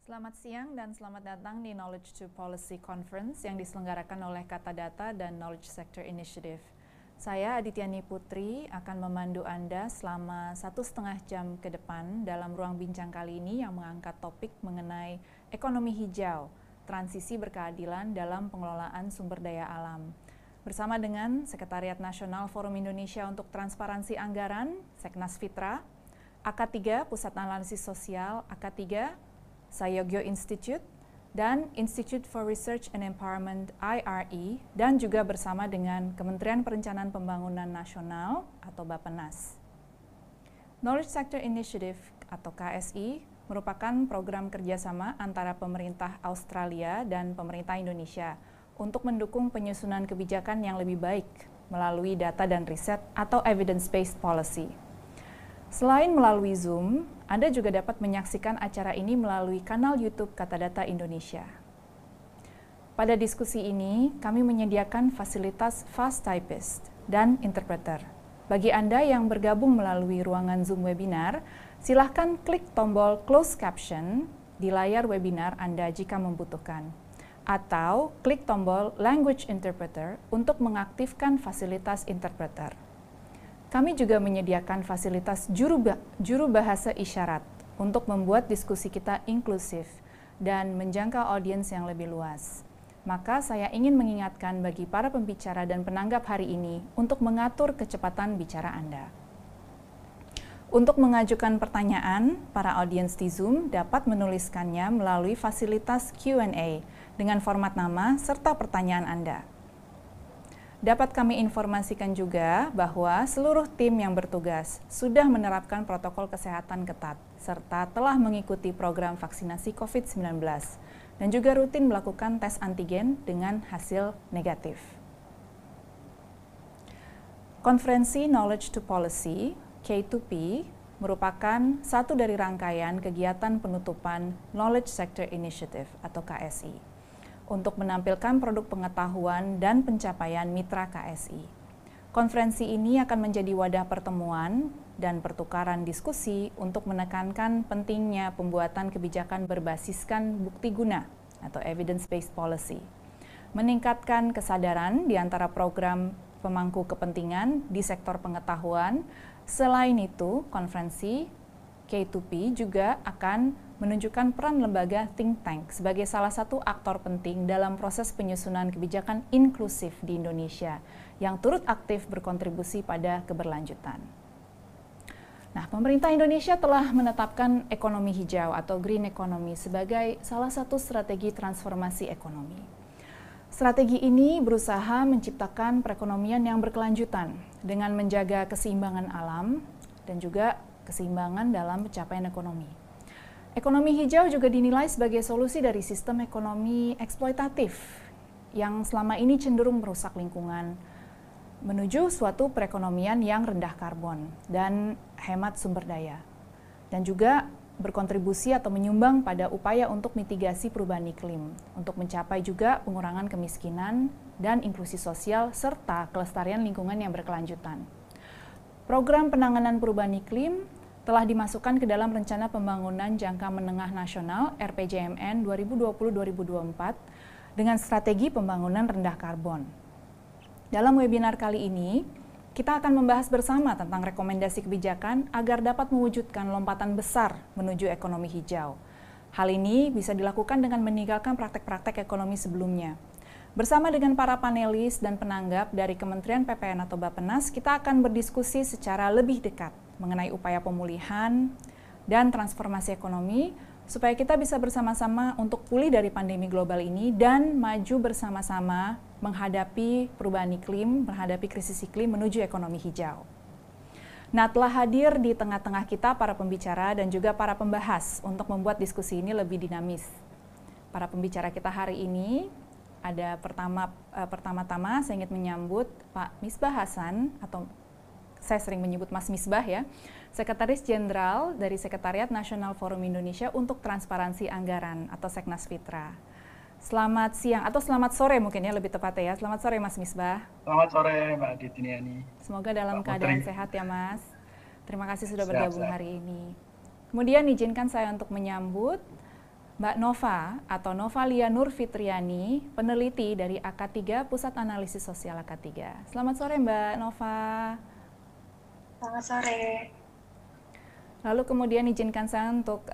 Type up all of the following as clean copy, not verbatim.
Selamat siang dan selamat datang di Knowledge to Policy Conference yang diselenggarakan oleh Kata Data dan Knowledge Sector Initiative. Saya Adityani Putri akan memandu Anda selama 1,5 jam ke depan dalam ruang bincang kali ini yang mengangkat topik mengenai ekonomi hijau, transisi berkeadilan dalam pengelolaan sumber daya alam. Bersama dengan Sekretariat Nasional Forum Indonesia untuk Transparansi Anggaran, Seknas Fitra, AK3 Pusat Analisis Sosial, AK3, Sayogyo Institute, dan Institute for Research and Empowerment IRE, dan juga bersama dengan Kementerian Perencanaan Pembangunan Nasional atau Bappenas. Knowledge Sector Initiative atau KSI merupakan program kerjasama antara pemerintah Australia dan pemerintah Indonesia untuk mendukung penyusunan kebijakan yang lebih baik melalui data dan riset atau evidence-based policy. Selain melalui Zoom, Anda juga dapat menyaksikan acara ini melalui kanal YouTube Kata Data Indonesia. Pada diskusi ini, kami menyediakan fasilitas fast typist dan interpreter. Bagi Anda yang bergabung melalui ruangan Zoom webinar, silahkan klik tombol closed caption di layar webinar Anda jika membutuhkan, atau klik tombol language interpreter untuk mengaktifkan fasilitas interpreter. Kami juga menyediakan fasilitas juru bahasa isyarat untuk membuat diskusi kita inklusif dan menjangkau audiens yang lebih luas. Maka saya ingin mengingatkan bagi para pembicara dan penanggap hari ini untuk mengatur kecepatan bicara Anda. Untuk mengajukan pertanyaan, para audiens di Zoom dapat menuliskannya melalui fasilitas Q&A dengan format nama serta pertanyaan Anda. Dapat kami informasikan juga bahwa seluruh tim yang bertugas sudah menerapkan protokol kesehatan ketat, serta telah mengikuti program vaksinasi COVID-19, dan juga rutin melakukan tes antigen dengan hasil negatif. Konferensi Knowledge to Policy, K2P, merupakan satu dari rangkaian kegiatan penutupan Knowledge Sector Initiative atau KSI, untuk menampilkan produk pengetahuan dan pencapaian mitra KSI. Konferensi ini akan menjadi wadah pertemuan dan pertukaran diskusi untuk menekankan pentingnya pembuatan kebijakan berbasiskan bukti guna atau evidence-based policy, meningkatkan kesadaran di antara program pemangku kepentingan di sektor pengetahuan. Selain itu, konferensi K2P juga akan menunjukkan peran lembaga think tank sebagai salah satu aktor penting dalam proses penyusunan kebijakan inklusif di Indonesia yang turut aktif berkontribusi pada keberlanjutan. Nah, pemerintah Indonesia telah menetapkan ekonomi hijau atau green economy sebagai salah satu strategi transformasi ekonomi. Strategi ini berusaha menciptakan perekonomian yang berkelanjutan dengan menjaga keseimbangan alam dan juga keseimbangan dalam pencapaian ekonomi. Ekonomi hijau juga dinilai sebagai solusi dari sistem ekonomi eksploitatif yang selama ini cenderung merusak lingkungan menuju suatu perekonomian yang rendah karbon dan hemat sumber daya, dan juga berkontribusi atau menyumbang pada upaya untuk mitigasi perubahan iklim untuk mencapai juga pengurangan kemiskinan dan inklusi sosial serta kelestarian lingkungan yang berkelanjutan. Program penanganan perubahan iklim telah dimasukkan ke dalam Rencana Pembangunan Jangka Menengah Nasional RPJMN 2020-2024 dengan strategi pembangunan rendah karbon. Dalam webinar kali ini, kita akan membahas bersama tentang rekomendasi kebijakan agar dapat mewujudkan lompatan besar menuju ekonomi hijau. Hal ini bisa dilakukan dengan meninggalkan praktek-praktek ekonomi sebelumnya. Bersama dengan para panelis dan penanggap dari Kementerian PPN atau Bappenas, kita akan berdiskusi secara lebih dekat mengenai upaya pemulihan dan transformasi ekonomi supaya kita bisa bersama-sama untuk pulih dari pandemi global ini dan maju bersama-sama menghadapi perubahan iklim, menghadapi krisis iklim menuju ekonomi hijau. Nah, telah hadir di tengah-tengah kita para pembicara dan juga para pembahas untuk membuat diskusi ini lebih dinamis. Para pembicara kita hari ini ada pertama-tama saya ingin menyambut Pak Misbah Hasan atau saya sering menyebut Mas Misbah ya, Sekretaris Jenderal dari Sekretariat Nasional Forum Indonesia untuk Transparansi Anggaran atau Seknas Fitra. Selamat siang atau selamat sore mungkin ya lebih tepatnya ya. Selamat sore Mas Misbah. Selamat sore Mbak Adityani. Semoga dalam keadaan sehat ya Mas. Terima kasih sudah bergabung hari ini. Kemudian izinkan saya untuk menyambut Mbak Nova atau Novalia Nur Fitriani, peneliti dari AK3 Pusat Analisis Sosial AK3. Selamat sore Mbak Nova. Selamat sore. Lalu kemudian izinkan saya untuk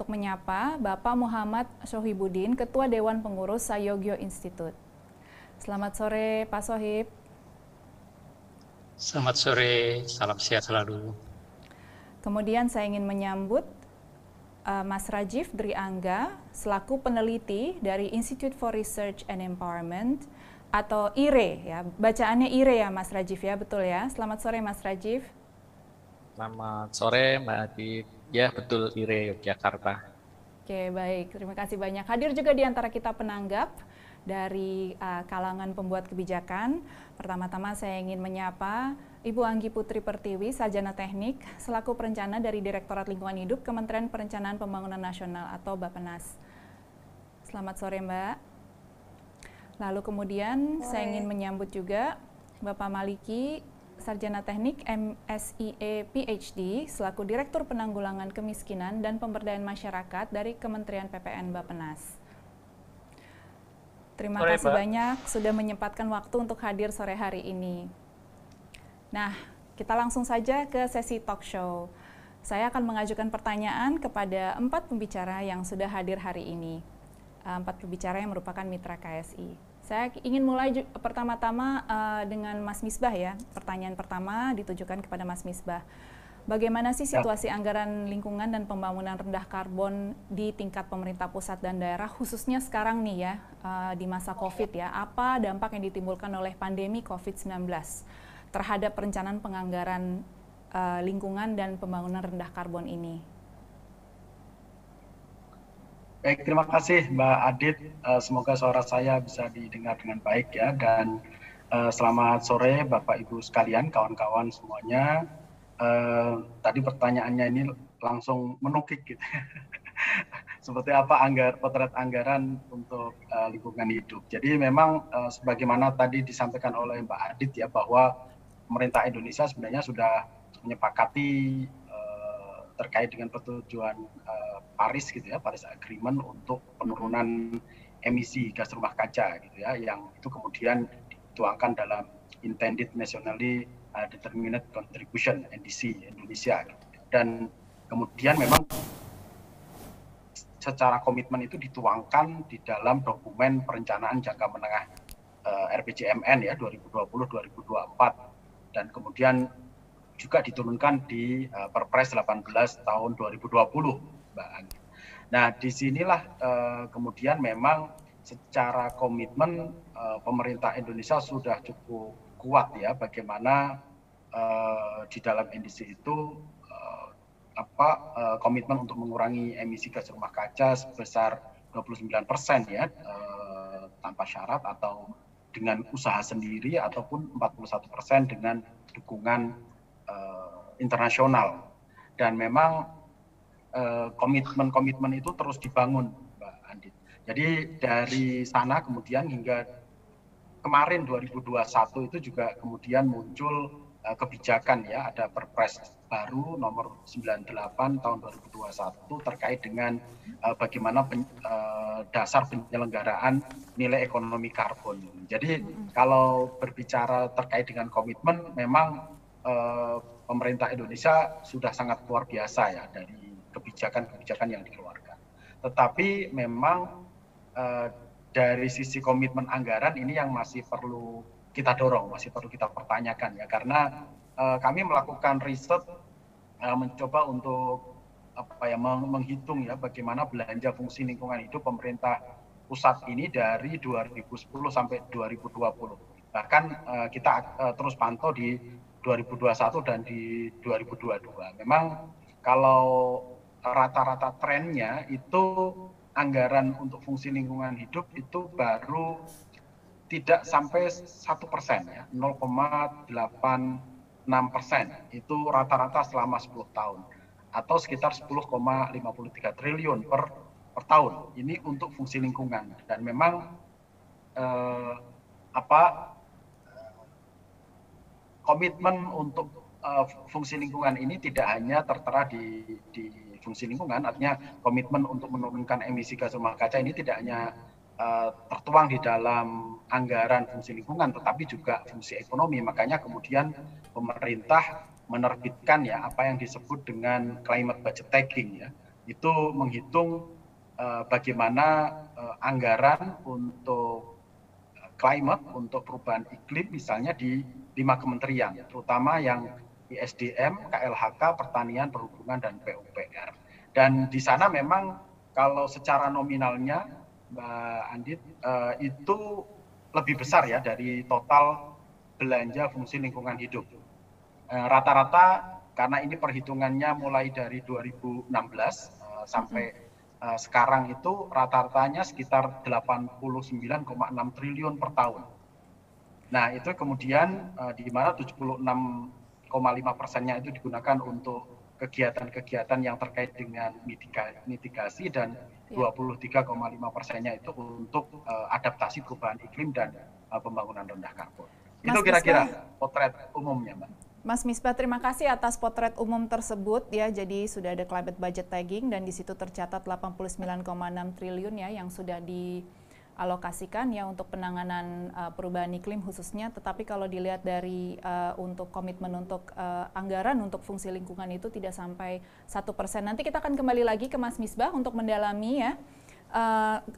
menyapa Bapak Muhammad Sohibudin, Ketua Dewan Pengurus Sayogyo Institute. Selamat sore Pak Sohib. Selamat sore, salam sehat selalu. Kemudian saya ingin menyambut Mas Rajiv Dri Angga, selaku peneliti dari Institute for Research and Empowerment atau IRE, ya, bacaannya IRE ya Mas Rajiv ya, betul ya? Selamat sore Mas Rajiv. Selamat sore Mbak Adit, ya betul IRE Yogyakarta. Oke baik, terima kasih banyak. Hadir juga di antara kita penanggap dari kalangan pembuat kebijakan. Pertama-tama saya ingin menyapa Ibu Anggi Putri Pertiwi, Sarjana Teknik, selaku perencana dari Direktorat Lingkungan Hidup Kementerian Perencanaan Pembangunan Nasional atau Bappenas. Selamat sore Mbak. Lalu kemudian saya ingin menyambut juga Bapak Maliki, Sarjana Teknik MSIE PhD, selaku Direktur Penanggulangan Kemiskinan dan Pemberdayaan Masyarakat dari Kementerian PPN Bappenas. Terima kasih banyak sudah menyempatkan waktu untuk hadir sore hari ini. Nah, kita langsung saja ke sesi talk show. Saya akan mengajukan pertanyaan kepada 4 pembicara yang sudah hadir hari ini. 4 pembicara yang merupakan mitra KSI. Saya ingin mulai pertama-tama dengan Mas Misbah ya. Pertanyaan pertama ditujukan kepada Mas Misbah. Bagaimana sih situasi anggaran lingkungan dan pembangunan rendah karbon di tingkat pemerintah pusat dan daerah, khususnya sekarang nih ya, di masa COVID ya, apa dampak yang ditimbulkan oleh pandemi COVID-19 terhadap perencanaan penganggaran lingkungan dan pembangunan rendah karbon ini? Baik, terima kasih Mbak Adit. Semoga suara saya bisa didengar dengan baik ya. Dan selamat sore Bapak Ibu sekalian, kawan-kawan semuanya. Tadi pertanyaannya ini langsung menukik gitu. Seperti apa potret anggaran untuk lingkungan hidup. Jadi memang sebagaimana tadi disampaikan oleh Mbak Adit ya, bahwa pemerintah Indonesia sebenarnya sudah menyepakati terkait dengan persetujuan Paris gitu ya, Paris Agreement untuk penurunan emisi gas rumah kaca gitu ya, yang itu kemudian dituangkan dalam Intended Nationally Determined Contribution NDC Indonesia gitu. Dan kemudian memang secara komitmen itu dituangkan di dalam dokumen perencanaan jangka menengah RPJMN ya 2020-2024 dan kemudian juga diturunkan di Perpres 18 tahun 2020, Mbak Anggi. Nah, disinilah kemudian memang secara komitmen pemerintah Indonesia sudah cukup kuat ya, bagaimana di dalam NDC itu komitmen untuk mengurangi emisi gas rumah kaca sebesar 29% ya, tanpa syarat atau dengan usaha sendiri, ataupun 41% dengan dukungan internasional. Dan memang komitmen-komitmen itu terus dibangun, Mbak Andit. Jadi dari sana kemudian hingga kemarin 2021 itu juga kemudian muncul kebijakan ya, ada Perpres baru nomor 98 tahun 2021 terkait dengan bagaimana dasar penyelenggaraan nilai ekonomi karbon. Jadi kalau berbicara terkait dengan komitmen, memang pemerintah Indonesia sudah sangat luar biasa ya dari kebijakan-kebijakan yang dikeluarkan. Tetapi memang dari sisi komitmen anggaran ini yang masih perlu kita dorong, masih perlu kita pertanyakan ya, karena kami melakukan riset mencoba untuk menghitung ya bagaimana belanja fungsi lingkungan hidup pemerintah pusat ini dari 2010 sampai 2020. Bahkan kita terus pantau di 2021 dan di 2022. Memang kalau rata-rata trennya itu anggaran untuk fungsi lingkungan hidup itu baru tidak sampai 1% ya, 0,86% itu rata-rata selama 10 tahun atau sekitar 10,53 triliun per tahun. Ini untuk fungsi lingkungan, dan memang komitmen untuk fungsi lingkungan ini tidak hanya tertera di fungsi lingkungan, artinya komitmen untuk menurunkan emisi gas rumah kaca ini tidak hanya tertuang di dalam anggaran fungsi lingkungan, tetapi juga fungsi ekonomi. Makanya kemudian pemerintah menerbitkan ya apa yang disebut dengan climate budget tagging ya, itu menghitung bagaimana anggaran untuk climate, untuk perubahan iklim misalnya di 5 kementerian, terutama yang ISDM, KLHK, Pertanian, Perhubungan, dan PUPR. Dan di sana memang kalau secara nominalnya, Mbak Andit, itu lebih besar ya dari total belanja fungsi lingkungan hidup. Rata-rata karena ini perhitungannya mulai dari 2016 sampai sekarang itu rata-ratanya sekitar 89,6 triliun per tahun. Nah itu kemudian di mana 76,5%-nya itu digunakan untuk kegiatan-kegiatan yang terkait dengan mitigasi dan 23,5%-nya itu untuk adaptasi perubahan iklim dan pembangunan rendah karbon. Itu kira-kira potret umumnya, Mbak. Mas Misbah, terima kasih atas potret umum tersebut ya. Jadi sudah ada climate budget tagging dan di situ tercatat 89,6 triliun ya yang sudah dialokasikan ya untuk penanganan perubahan iklim khususnya. Tetapi kalau dilihat dari untuk komitmen untuk anggaran untuk fungsi lingkungan itu tidak sampai 1%. Nanti kita akan kembali lagi ke Mas Misbah untuk mendalami ya.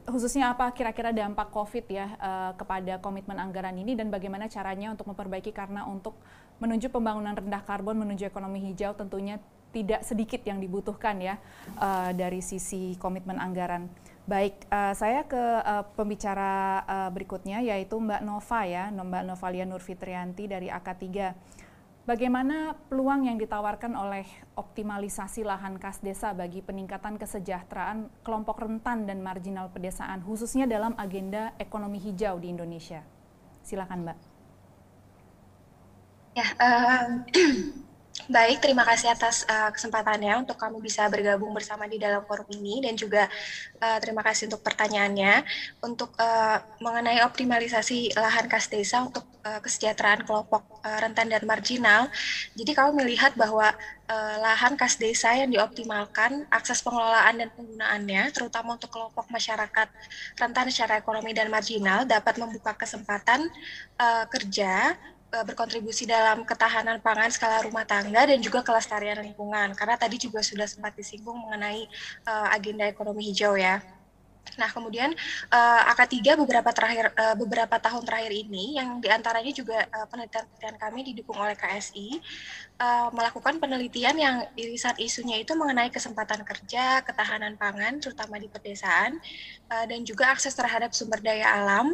Khususnya apa kira-kira dampak COVID ya kepada komitmen anggaran ini dan bagaimana caranya untuk memperbaiki, karena untuk menuju pembangunan rendah karbon, menuju ekonomi hijau tentunya tidak sedikit yang dibutuhkan ya dari sisi komitmen anggaran. Baik, saya ke pembicara berikutnya yaitu Mbak Nova ya, Mbak Novalia Nurfitrianti dari AK3. Bagaimana peluang yang ditawarkan oleh optimalisasi lahan kas desa bagi peningkatan kesejahteraan kelompok rentan dan marginal pedesaan, khususnya dalam agenda ekonomi hijau di Indonesia? Silakan, Mbak. Ya, baik, terima kasih atas kesempatannya untuk kami bisa bergabung bersama di dalam forum ini, dan juga terima kasih untuk pertanyaannya untuk mengenai optimalisasi lahan kas desa untuk kesejahteraan kelompok rentan dan marginal. Jadi kami melihat bahwa lahan kas desa yang dioptimalkan, akses pengelolaan dan penggunaannya, terutama untuk kelompok masyarakat rentan secara ekonomi dan marginal, dapat membuka kesempatan kerja, berkontribusi dalam ketahanan pangan skala rumah tangga dan juga kelestarian lingkungan. Karena tadi juga sudah sempat disinggung mengenai agenda ekonomi hijau ya. Nah, kemudian AK3 beberapa tahun terakhir ini, yang diantaranya juga penelitian kami didukung oleh KSI, melakukan penelitian yang irisan isunya itu mengenai kesempatan kerja, ketahanan pangan, terutama di pedesaan, dan juga akses terhadap sumber daya alam,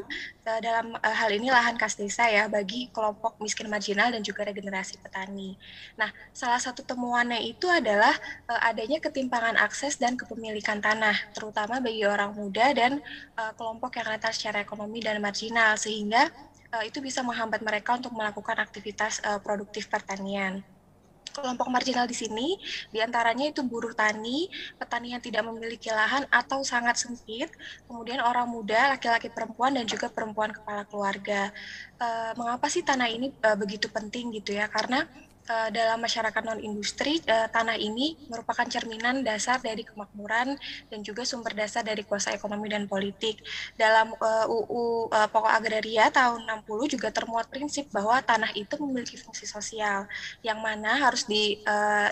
dalam hal ini lahan kas desa ya, bagi kelompok miskin marginal dan juga regenerasi petani. Nah, salah satu temuannya itu adalah adanya ketimpangan akses dan kepemilikan tanah, terutama bagi orang muda dan kelompok yang rentan secara ekonomi dan marginal, sehingga itu bisa menghambat mereka untuk melakukan aktivitas produktif pertanian. Kelompok marginal di sini diantaranya itu buruh tani, petani yang tidak memiliki lahan atau sangat sempit, kemudian orang muda, laki-laki perempuan, dan juga perempuan kepala keluarga. Mengapa sih tanah ini begitu penting gitu ya? Karena dalam masyarakat non-industri, tanah ini merupakan cerminan dasar dari kemakmuran dan juga sumber dasar dari kuasa ekonomi dan politik. Dalam UU Pokok Agraria tahun 60 juga termuat prinsip bahwa tanah itu memiliki fungsi sosial, yang mana harus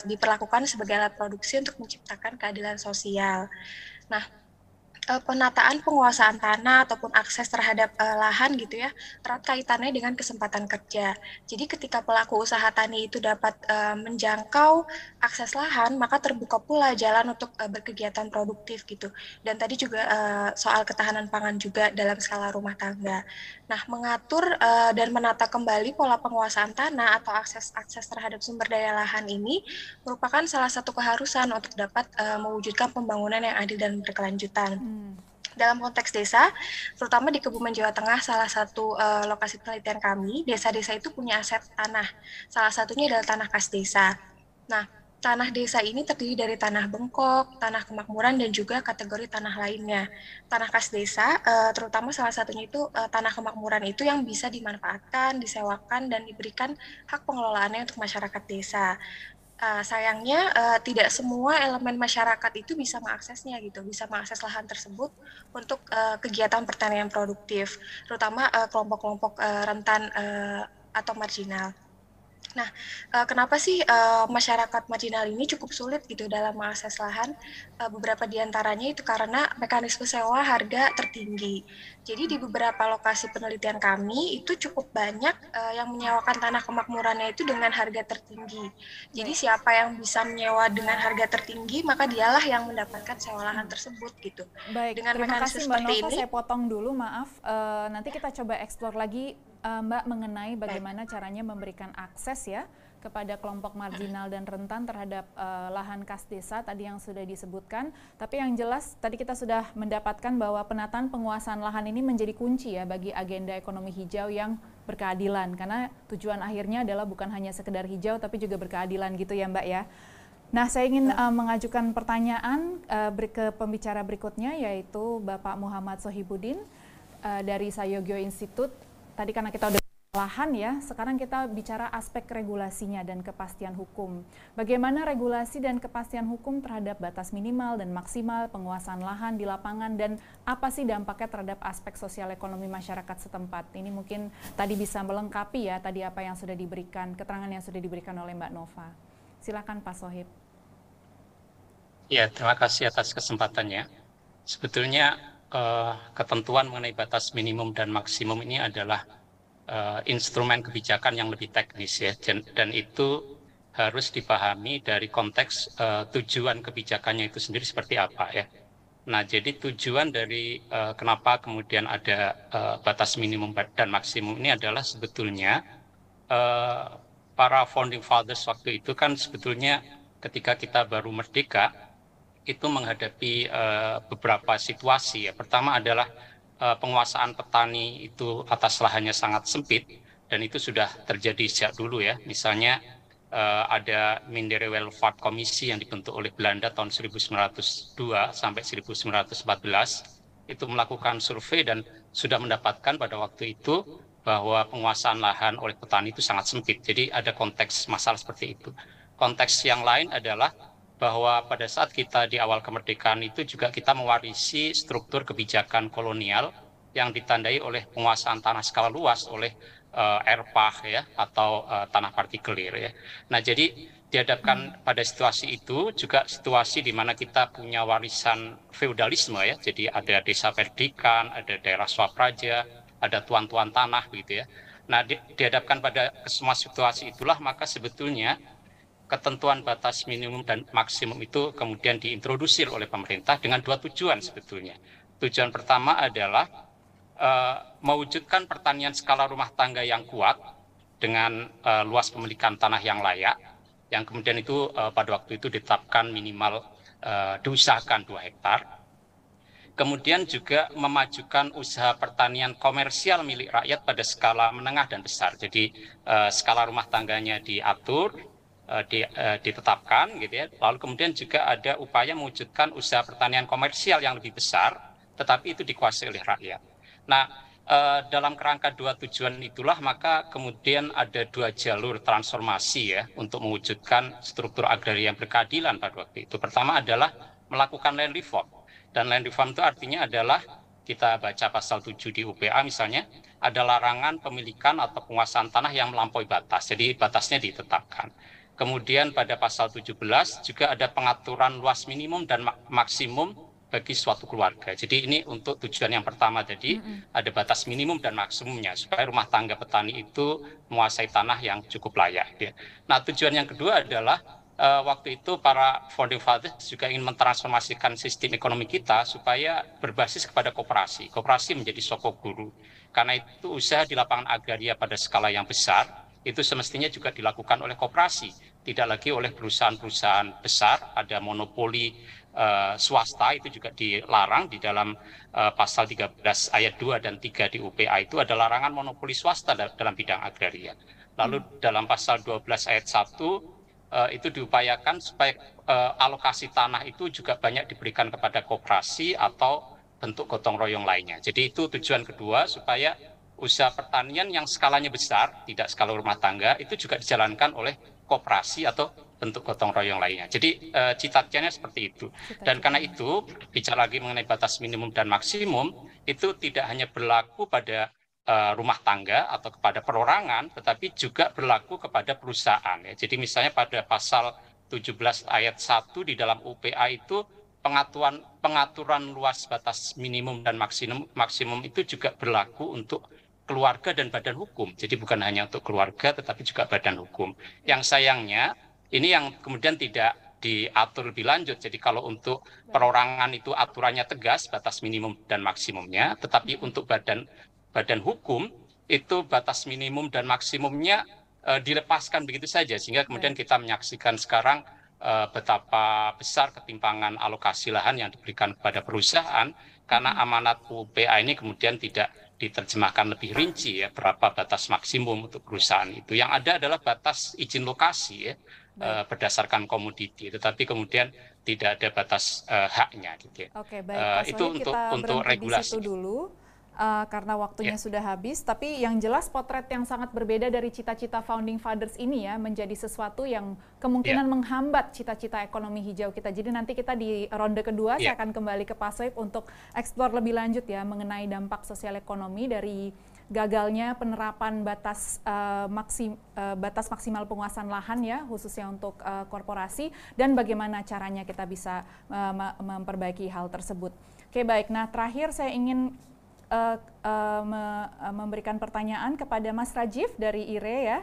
diperlakukan sebagai alat produksi untuk menciptakan keadilan sosial. Nah, penataan penguasaan tanah ataupun akses terhadap lahan gitu ya, erat kaitannya dengan kesempatan kerja. Jadi ketika pelaku usaha tani itu dapat menjangkau akses lahan, maka terbuka pula jalan untuk berkegiatan produktif gitu. Dan tadi juga soal ketahanan pangan juga dalam skala rumah tangga. Nah, mengatur dan menata kembali pola penguasaan tanah atau akses terhadap sumber daya lahan ini merupakan salah satu keharusan untuk dapat mewujudkan pembangunan yang adil dan berkelanjutan. Dalam konteks desa, terutama di Kebumen, Jawa Tengah, salah satu lokasi penelitian kami, desa-desa itu punya aset tanah. Salah satunya adalah tanah kas desa. Nah, tanah desa ini terdiri dari tanah bengkok, tanah kemakmuran, dan juga kategori tanah lainnya. Tanah kas desa, terutama salah satunya itu tanah kemakmuran itu yang bisa dimanfaatkan, disewakan, dan diberikan hak pengelolaannya untuk masyarakat desa. Sayangnya tidak semua elemen masyarakat itu bisa mengaksesnya gitu, bisa mengakses lahan tersebut untuk kegiatan pertanian produktif, terutama kelompok-kelompok rentan atau marginal. Nah, kenapa sih masyarakat marginal ini cukup sulit gitu dalam mengakses lahan? Beberapa di antaranya itu karena mekanisme sewa harga tertinggi. Jadi di beberapa lokasi penelitian kami itu cukup banyak yang menyewakan tanah kemakmurannya itu dengan harga tertinggi. Jadi siapa yang bisa menyewa dengan harga tertinggi, maka dialah yang mendapatkan sewa lahan tersebut gitu. Baik, Dengan terima mekanisme kasih Mbak seperti Nova, ini, saya potong dulu, maaf. Nanti kita coba eksplor lagi Mbak mengenai bagaimana caranya memberikan akses ya kepada kelompok marginal dan rentan terhadap lahan kas desa tadi yang sudah disebutkan. Tapi yang jelas tadi kita sudah mendapatkan bahwa penataan penguasaan lahan ini menjadi kunci ya bagi agenda ekonomi hijau yang berkeadilan, karena tujuan akhirnya adalah bukan hanya sekedar hijau tapi juga berkeadilan gitu ya Mbak ya. Nah, saya ingin mengajukan pertanyaan ke pembicara berikutnya, yaitu Bapak Muhammad Sohibuddin dari Sayogyo Institute. Tadi karena kita udah lahan ya, sekarang kita bicara aspek regulasinya dan kepastian hukum. Bagaimana regulasi dan kepastian hukum terhadap batas minimal dan maksimal penguasaan lahan di lapangan, dan apa sih dampaknya terhadap aspek sosial ekonomi masyarakat setempat? Ini mungkin tadi bisa melengkapi ya, tadi apa yang sudah diberikan, keterangan yang sudah diberikan oleh Mbak Nova. Silakan Pak Sohib. Ya, terima kasih atas kesempatannya. Sebetulnya ketentuan mengenai batas minimum dan maksimum ini adalah instrumen kebijakan yang lebih teknis ya, dan itu harus dipahami dari konteks tujuan kebijakannya itu sendiri seperti apa ya. Nah, jadi tujuan dari kenapa kemudian ada batas minimum dan maksimum ini adalah sebetulnya para founding fathers waktu itu kan sebetulnya ketika kita baru merdeka itu menghadapi beberapa situasi ya. Pertama adalah penguasaan petani itu atas lahannya sangat sempit, dan itu sudah terjadi sejak dulu ya. Misalnya ada Minderjewelvaart Komisi yang dibentuk oleh Belanda tahun 1902 sampai 1914 itu melakukan survei dan sudah mendapatkan pada waktu itu bahwa penguasaan lahan oleh petani itu sangat sempit. Jadi ada konteks masalah seperti itu. Konteks yang lain adalah bahwa pada saat kita di awal kemerdekaan itu juga kita mewarisi struktur kebijakan kolonial yang ditandai oleh penguasaan tanah skala luas oleh erpah ya, atau tanah partikelir ya. Nah, jadi dihadapkan pada situasi itu juga situasi di mana kita punya warisan feudalisme ya. Jadi ada desa perdikan, ada daerah swapraja, ada tuan-tuan tanah gitu ya. Nah, dihadapkan pada semua situasi itulah maka sebetulnya ketentuan batas minimum dan maksimum itu kemudian diintrodusir oleh pemerintah dengan dua tujuan sebetulnya. Tujuan pertama adalah mewujudkan pertanian skala rumah tangga yang kuat dengan luas pemilikan tanah yang layak, yang kemudian itu pada waktu itu ditetapkan minimal diusahakan 2 hektar. Kemudian juga memajukan usaha pertanian komersial milik rakyat pada skala menengah dan besar. Jadi skala rumah tangganya diatur, ditetapkan gitu ya. Lalu kemudian juga ada upaya mewujudkan usaha pertanian komersial yang lebih besar, tetapi itu dikuasai oleh rakyat. Nah, dalam kerangka dua tujuan itulah maka kemudian ada 2 jalur transformasi ya untuk mewujudkan struktur agraria yang berkeadilan pada waktu itu. Pertama adalah melakukan land reform, dan land reform itu artinya adalah kita baca pasal 7 di UPA misalnya, ada larangan pemilikan atau penguasaan tanah yang melampaui batas, jadi batasnya ditetapkan. Kemudian pada pasal 17 juga ada pengaturan luas minimum dan maksimum bagi suatu keluarga. Jadi ini untuk tujuan yang pertama tadi, ada batas minimum dan maksimumnya supaya rumah tangga petani itu menguasai tanah yang cukup layak. Ya. Nah, tujuan yang kedua adalah waktu itu para founding fathers juga ingin mentransformasikan sistem ekonomi kita supaya berbasis kepada koperasi. Koperasi menjadi sokok guru. Karena itu usaha di lapangan agraria pada skala yang besar itu semestinya juga dilakukan oleh koperasi, tidak lagi oleh perusahaan-perusahaan besar. Ada monopoli swasta itu juga dilarang di dalam pasal 13 ayat 2 dan 3 di UPA itu ada larangan monopoli swasta dalam bidang agraria. Lalu dalam pasal 12 ayat 1 itu diupayakan supaya alokasi tanah itu juga banyak diberikan kepada koperasi atau bentuk gotong royong lainnya. Jadi itu tujuan kedua, supaya usaha pertanian yang skalanya besar, tidak skala rumah tangga, itu juga dijalankan oleh koperasi atau bentuk gotong royong lainnya. Jadi cita-citanya seperti itu. Dan karena itu bicara lagi mengenai batas minimum dan maksimum itu tidak hanya berlaku pada rumah tangga atau kepada perorangan, tetapi juga berlaku kepada perusahaan. Ya. Jadi misalnya pada pasal 17 ayat 1 di dalam UPA itu pengaturan luas batas minimum dan maksimum itu juga berlaku untuk keluarga dan badan hukum. Jadi bukan hanya untuk keluarga tetapi juga badan hukum. Yang sayangnya ini yang kemudian tidak diatur lebih lanjut. Jadi kalau untuk perorangan itu aturannya tegas batas minimum dan maksimumnya, tetapi untuk badan hukum itu batas minimum dan maksimumnya dilepaskan begitu saja, sehingga kemudian kita menyaksikan sekarang betapa besar ketimpangan alokasi lahan yang diberikan kepada perusahaan karena amanat UPA ini kemudian tidak diterjemahkan lebih rinci ya berapa batas maksimum untuk perusahaan itu. Yang ada adalah batas izin lokasi ya berdasarkan komoditi, tetapi kemudian tidak ada batas haknya gitu ya. Oke, baik Pak Itu Sohib, kita untuk berhenti regulasi. di situ dulu. Karena waktunya sudah habis, tapi yang jelas potret yang sangat berbeda dari cita-cita founding fathers ini ya menjadi sesuatu yang kemungkinan menghambat cita-cita ekonomi hijau kita. Jadi nanti kita di ronde kedua saya akan kembali ke Pak Sohib untuk eksplor lebih lanjut ya mengenai dampak sosial ekonomi dari gagalnya penerapan batas maksimal penguasaan lahan ya khususnya untuk korporasi dan bagaimana caranya kita bisa memperbaiki hal tersebut. Oke, baik. Nah, terakhir saya ingin memberikan pertanyaan kepada Mas Rajif dari IRE ya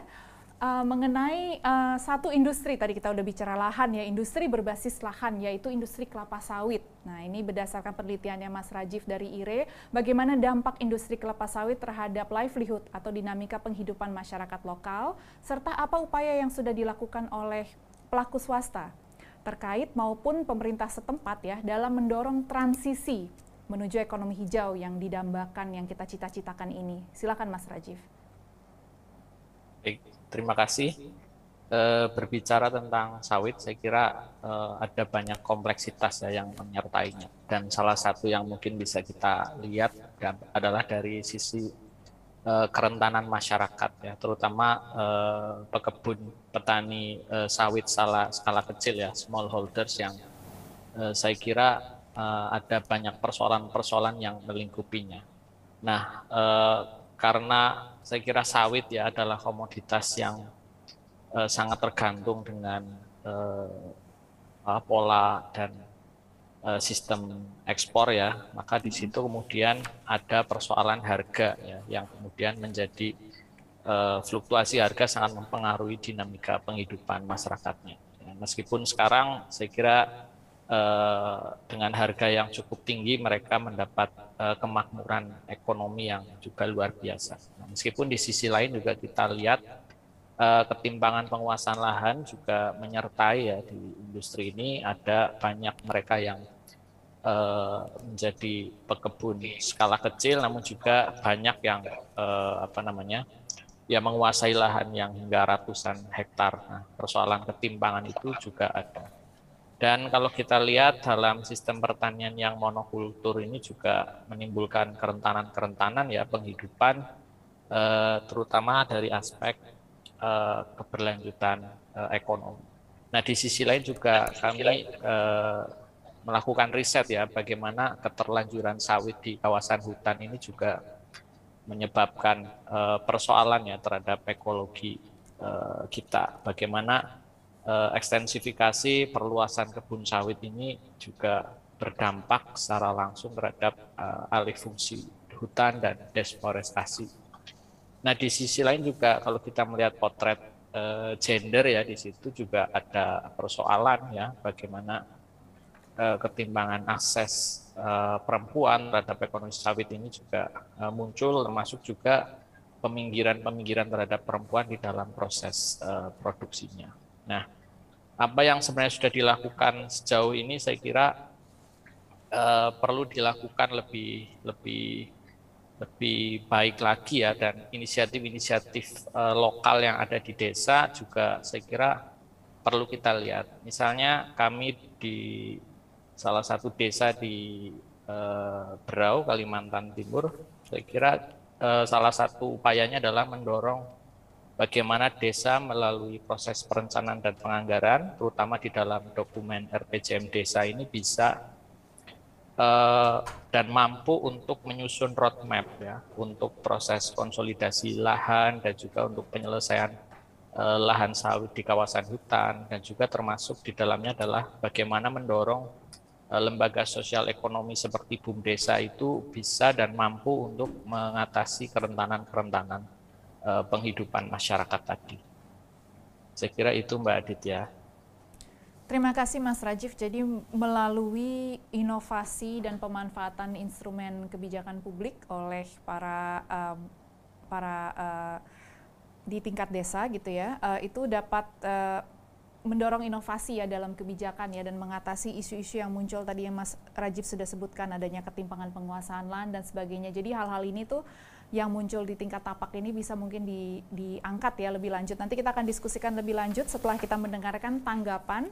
mengenai satu industri, tadi kita udah bicara lahan ya, industri berbasis lahan yaitu industri kelapa sawit. Nah, ini berdasarkan penelitiannya Mas Rajif dari IRE, bagaimana dampak industri kelapa sawit terhadap livelihood atau dinamika penghidupan masyarakat lokal, serta apa upaya yang sudah dilakukan oleh pelaku swasta terkait maupun pemerintah setempat ya dalam mendorong transisi menuju ekonomi hijau yang didambakan, yang kita cita-citakan ini. Silakan Mas Rajif. Baik, terima kasih. Berbicara tentang sawit, saya kira ada banyak kompleksitas ya yang menyertainya. Dan salah satu yang mungkin bisa kita lihat adalah dari sisi kerentanan masyarakat, ya, terutama pekebun petani sawit skala kecil ya, smallholders yang saya kira ada banyak persoalan-persoalan yang melingkupinya. Nah, karena saya kira sawit ya adalah komoditas yang sangat tergantung dengan pola dan sistem ekspor ya, maka di situ kemudian ada persoalan harga ya, yang kemudian menjadi fluktuasi harga sangat mempengaruhi dinamika penghidupan masyarakatnya. Ya, meskipun sekarang saya kira dengan harga yang cukup tinggi mereka mendapat kemakmuran ekonomi yang juga luar biasa. Nah, meskipun di sisi lain juga kita lihat ketimpangan penguasaan lahan juga menyertai ya di industri ini. Ada banyak mereka yang menjadi pekebun skala kecil, namun juga banyak yang ya menguasai lahan yang hingga ratusan hektar. Nah, persoalan ketimpangan itu juga ada. Dan kalau kita lihat dalam sistem pertanian yang monokultur ini juga menimbulkan kerentanan-kerentanan ya penghidupan, terutama dari aspek keberlanjutan ekonomi. Nah, di sisi lain juga kami melakukan riset ya bagaimana keterlanjuran sawit di kawasan hutan ini juga menyebabkan persoalan ya terhadap ekologi kita. Bagaimana ekstensifikasi perluasan kebun sawit ini juga berdampak secara langsung terhadap alih fungsi hutan dan deforestasi. Nah, di sisi lain juga kalau kita melihat potret gender ya, di situ juga ada persoalan ya bagaimana ketimpangan akses perempuan terhadap ekonomi sawit ini juga muncul, termasuk juga peminggiran terhadap perempuan di dalam proses produksinya. Nah, apa yang sebenarnya sudah dilakukan sejauh ini saya kira perlu dilakukan lebih baik lagi ya, dan inisiatif-inisiatif lokal yang ada di desa juga saya kira perlu kita lihat. Misalnya kami di salah satu desa di Berau, Kalimantan Timur, saya kira salah satu upayanya adalah mendorong bagaimana desa melalui proses perencanaan dan penganggaran, terutama di dalam dokumen RPJM desa ini bisa dan mampu untuk menyusun roadmap ya untuk proses konsolidasi lahan dan juga untuk penyelesaian lahan sawit di kawasan hutan, dan juga termasuk di dalamnya adalah bagaimana mendorong lembaga sosial ekonomi seperti BUMDesa itu bisa dan mampu untuk mengatasi kerentanan-kerentanan penghidupan masyarakat tadi. Saya kira itu Mbak Aditya. Terima kasih Mas Rajif. Jadi melalui inovasi dan pemanfaatan instrumen kebijakan publik oleh para di tingkat desa gitu ya, itu dapat mendorong inovasi ya dalam kebijakan ya, dan mengatasi isu-isu yang muncul tadi yang Mas Rajif sudah sebutkan, adanya ketimpangan penguasaan lahan dan sebagainya. Jadi hal-hal ini tuh yang muncul di tingkat tapak ini bisa mungkin diangkat ya lebih lanjut. Nanti kita akan diskusikan lebih lanjut setelah kita mendengarkan tanggapan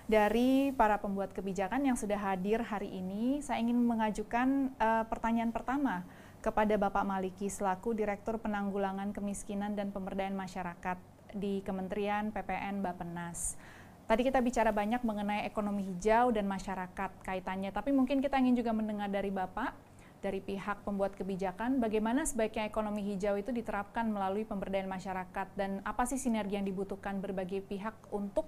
dari para pembuat kebijakan yang sudah hadir hari ini. Saya ingin mengajukan pertanyaan pertama kepada Bapak Maliki selaku Direktur Penanggulangan Kemiskinan dan Pemberdayaan Masyarakat di Kementerian PPN Bappenas. Tadi kita bicara banyak mengenai ekonomi hijau dan masyarakat kaitannya, tapi mungkin kita ingin juga mendengar dari Bapak, dari pihak pembuat kebijakan, bagaimana sebaiknya ekonomi hijau itu diterapkan melalui pemberdayaan masyarakat, dan apa sih sinergi yang dibutuhkan berbagai pihak untuk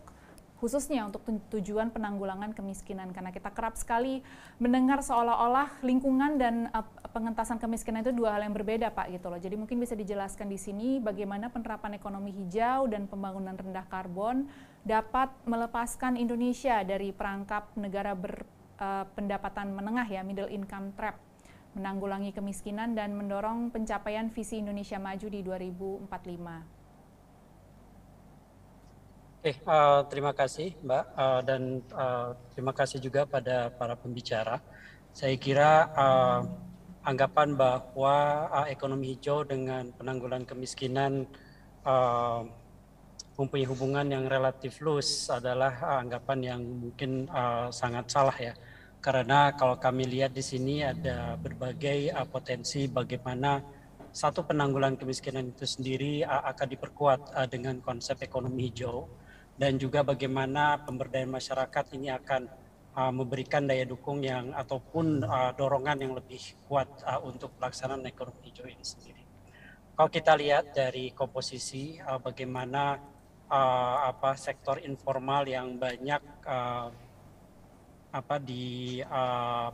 khususnya untuk tujuan penanggulangan kemiskinan, karena kita kerap sekali mendengar seolah-olah lingkungan dan pengentasan kemiskinan itu dua hal yang berbeda Pak gitu loh. Jadi mungkin bisa dijelaskan di sini bagaimana penerapan ekonomi hijau dan pembangunan rendah karbon dapat melepaskan Indonesia dari perangkap negara berpendapatan menengah ya, middle income trap, menanggulangi kemiskinan dan mendorong pencapaian visi Indonesia Maju di 2045. Terima kasih Mbak, dan terima kasih juga pada para pembicara. Saya kira anggapan bahwa ekonomi hijau dengan penanggulangan kemiskinan mempunyai hubungan yang relatif loose adalah anggapan yang mungkin sangat salah ya. Karena kalau kami lihat di sini ada berbagai potensi bagaimana satu penanggulangan kemiskinan itu sendiri akan diperkuat dengan konsep ekonomi hijau, dan juga bagaimana pemberdayaan masyarakat ini akan memberikan daya dukung yang ataupun dorongan yang lebih kuat untuk pelaksanaan ekonomi hijau ini sendiri. Kalau kita lihat dari komposisi bagaimana sektor informal yang banyak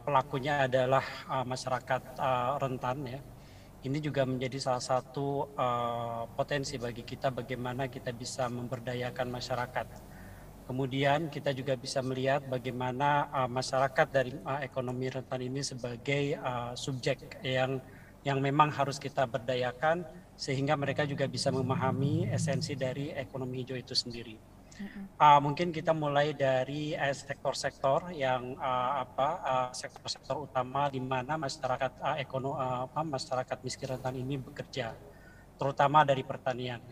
pelakunya adalah masyarakat rentan ya. Ini juga menjadi salah satu potensi bagi kita bagaimana kita bisa memberdayakan masyarakat. Kemudian kita juga bisa melihat bagaimana masyarakat dari ekonomi rentan ini sebagai subjek yang memang harus kita berdayakan sehingga mereka juga bisa memahami esensi dari ekonomi hijau itu sendiri. Mungkin kita mulai dari sektor-sektor yang sektor-sektor utama di mana masyarakat masyarakat miskin rentan ini bekerja, terutama dari pertanian.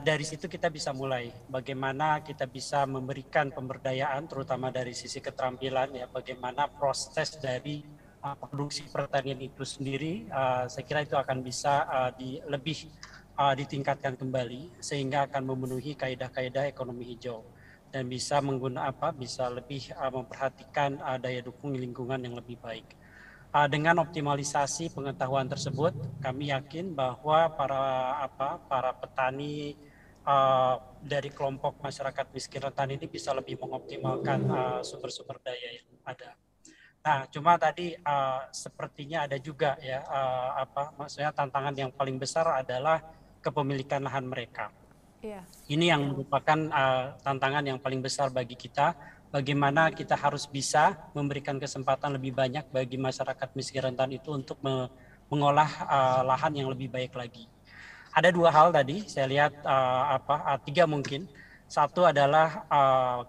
Dari situ kita bisa mulai bagaimana kita bisa memberikan pemberdayaan, terutama dari sisi keterampilan ya, bagaimana proses dari produksi pertanian itu sendiri. Saya kira itu akan bisa lebih ditingkatkan kembali sehingga akan memenuhi kaidah-kaidah ekonomi hijau dan bisa bisa lebih memperhatikan daya dukung lingkungan yang lebih baik. Dengan optimalisasi pengetahuan tersebut, kami yakin bahwa para petani dari kelompok masyarakat miskin rentan ini bisa lebih mengoptimalkan sumber-sumber daya yang ada. Nah, cuma tadi sepertinya ada juga ya maksudnya tantangan yang paling besar adalah kepemilikan lahan mereka. Ini yang merupakan tantangan yang paling besar bagi kita. Bagaimana kita harus bisa memberikan kesempatan lebih banyak bagi masyarakat miskin rentan itu untuk mengolah lahan yang lebih baik lagi. Ada dua hal tadi saya lihat tiga mungkin. Satu adalah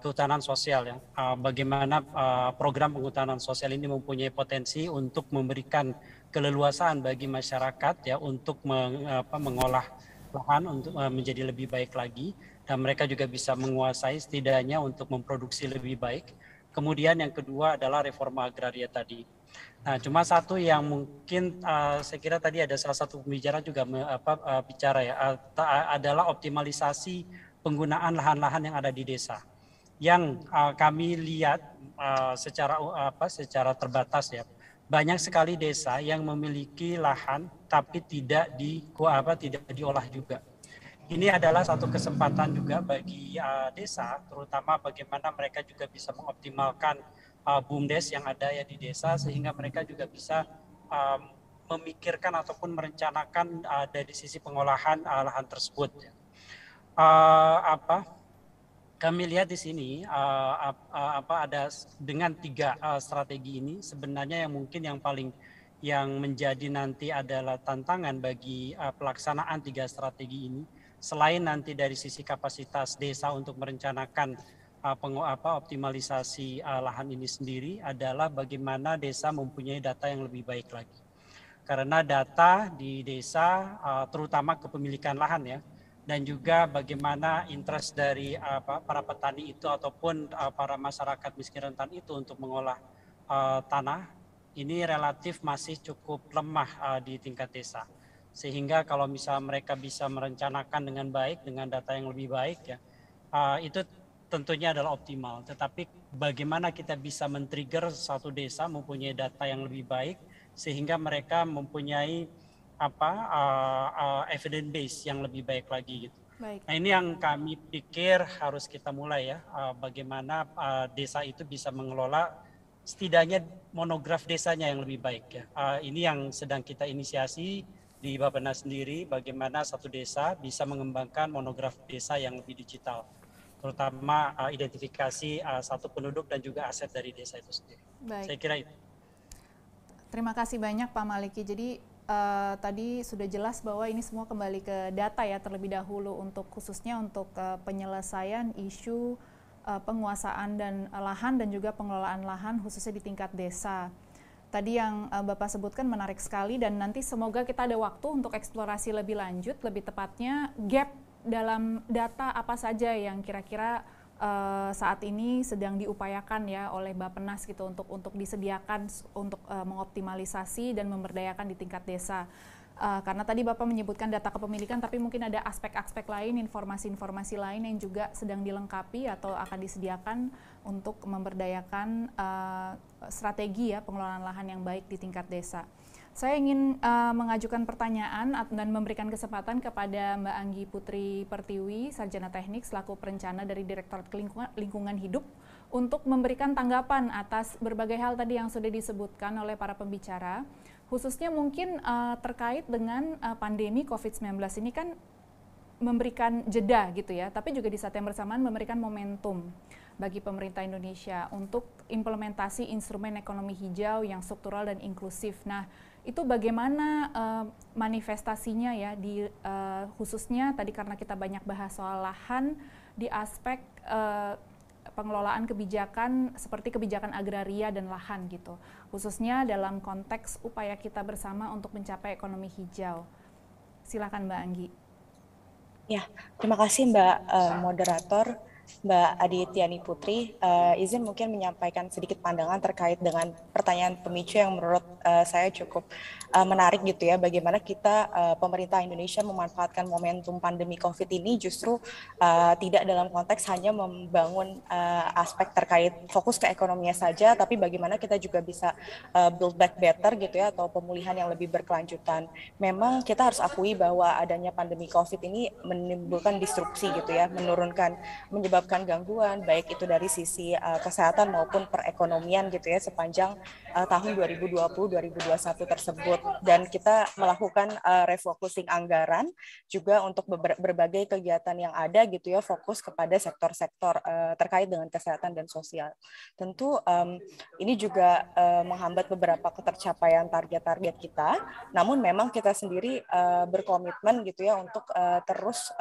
kehutanan sosial ya. Bagaimana program penghutanan sosial ini mempunyai potensi untuk memberikan keleluasaan bagi masyarakat ya untuk mengolah lahan untuk menjadi lebih baik lagi, dan mereka juga bisa menguasai setidaknya untuk memproduksi lebih baik. Kemudian yang kedua adalah reforma agraria tadi. Nah, cuma satu yang mungkin saya kira tadi ada salah satu pembicara juga bicara ya, adalah optimalisasi penggunaan lahan-lahan yang ada di desa. Yang kami lihat secara terbatas ya, banyak sekali desa yang memiliki lahan tapi tidak diolah juga. Ini adalah satu kesempatan juga bagi desa, terutama bagaimana mereka juga bisa mengoptimalkan BUMDes yang ada ya di desa, sehingga mereka juga bisa memikirkan ataupun merencanakan dari sisi pengolahan lahan tersebut. Kami lihat di sini ada dengan 3 strategi ini sebenarnya yang menjadi nanti adalah tantangan bagi pelaksanaan 3 strategi ini. Selain nanti dari sisi kapasitas desa untuk merencanakan optimalisasi lahan ini sendiri, adalah bagaimana desa mempunyai data yang lebih baik lagi. Karena data di desa, terutama kepemilikan lahan ya, dan juga bagaimana interest dari para petani itu ataupun para masyarakat miskin rentan itu untuk mengolah tanah, ini relatif masih cukup lemah di tingkat desa. Sehingga kalau misalnya mereka bisa merencanakan dengan baik, dengan data yang lebih baik ya, itu tentunya adalah optimal. Tetapi bagaimana kita bisa men-trigger satu desa mempunyai data yang lebih baik, sehingga mereka mempunyai evidence base yang lebih baik lagi gitu. Baik. Nah, ini yang kami pikir harus kita mulai ya, bagaimana desa itu bisa mengelola setidaknya monograf desanya yang lebih baik ya. Ini yang sedang kita inisiasi di Bappenas sendiri, bagaimana satu desa bisa mengembangkan monograf desa yang lebih digital, terutama identifikasi satu penduduk dan juga aset dari desa itu sendiri. Baik. Saya kira itu. Terima kasih banyak Pak Maliki. Jadi tadi sudah jelas bahwa ini semua kembali ke data ya terlebih dahulu, khususnya untuk penyelesaian isu penguasaan dan lahan dan juga pengelolaan lahan khususnya di tingkat desa. Tadi yang Bapak sebutkan menarik sekali, dan nanti semoga kita ada waktu untuk eksplorasi lebih lanjut, lebih tepatnya gap dalam data apa saja yang kira-kira saat ini sedang diupayakan ya oleh Bappenas gitu untuk disediakan untuk mengoptimalisasi dan memberdayakan di tingkat desa. Karena tadi Bapak menyebutkan data kepemilikan, tapi mungkin ada aspek-aspek lain, informasi-informasi lain yang juga sedang dilengkapi atau akan disediakan untuk memberdayakan strategi ya pengelolaan lahan yang baik di tingkat desa. Saya ingin mengajukan pertanyaan dan memberikan kesempatan kepada Mbak Anggi Putri Pertiwi, Sarjana Teknik selaku perencana dari Direktorat Lingkungan Hidup, untuk memberikan tanggapan atas berbagai hal tadi yang sudah disebutkan oleh para pembicara, khususnya mungkin terkait dengan pandemi COVID-19 ini kan memberikan jeda gitu ya, tapi juga di saat yang bersamaan memberikan momentum bagi pemerintah Indonesia untuk implementasi instrumen ekonomi hijau yang struktural dan inklusif. Nah, itu bagaimana manifestasinya ya di khususnya tadi karena kita banyak bahas soal lahan di aspek pengelolaan kebijakan seperti kebijakan agraria dan lahan gitu, khususnya dalam konteks upaya kita bersama untuk mencapai ekonomi hijau. Silakan Mbak Anggi. Ya, terima kasih Mbak moderator, Mbak Aditiani Putri. Izin mungkin menyampaikan sedikit pandangan terkait dengan pertanyaan pemicu yang menurut saya cukup menarik gitu ya, bagaimana kita pemerintah Indonesia memanfaatkan momentum pandemi COVID ini justru tidak dalam konteks hanya membangun aspek terkait fokus ke ekonominya saja, tapi bagaimana kita juga bisa build back better gitu ya, atau pemulihan yang lebih berkelanjutan. Memang kita harus akui bahwa adanya pandemi COVID ini menimbulkan disrupsi gitu ya, menyebabkan gangguan baik itu dari sisi kesehatan maupun perekonomian gitu ya sepanjang tahun 2020-2021 tersebut. Dan kita melakukan refocusing anggaran juga untuk berbagai kegiatan yang ada gitu ya, fokus kepada sektor-sektor terkait dengan kesehatan dan sosial. Tentu ini juga menghambat beberapa ketercapaian target-target kita, namun memang kita sendiri berkomitmen gitu ya untuk terus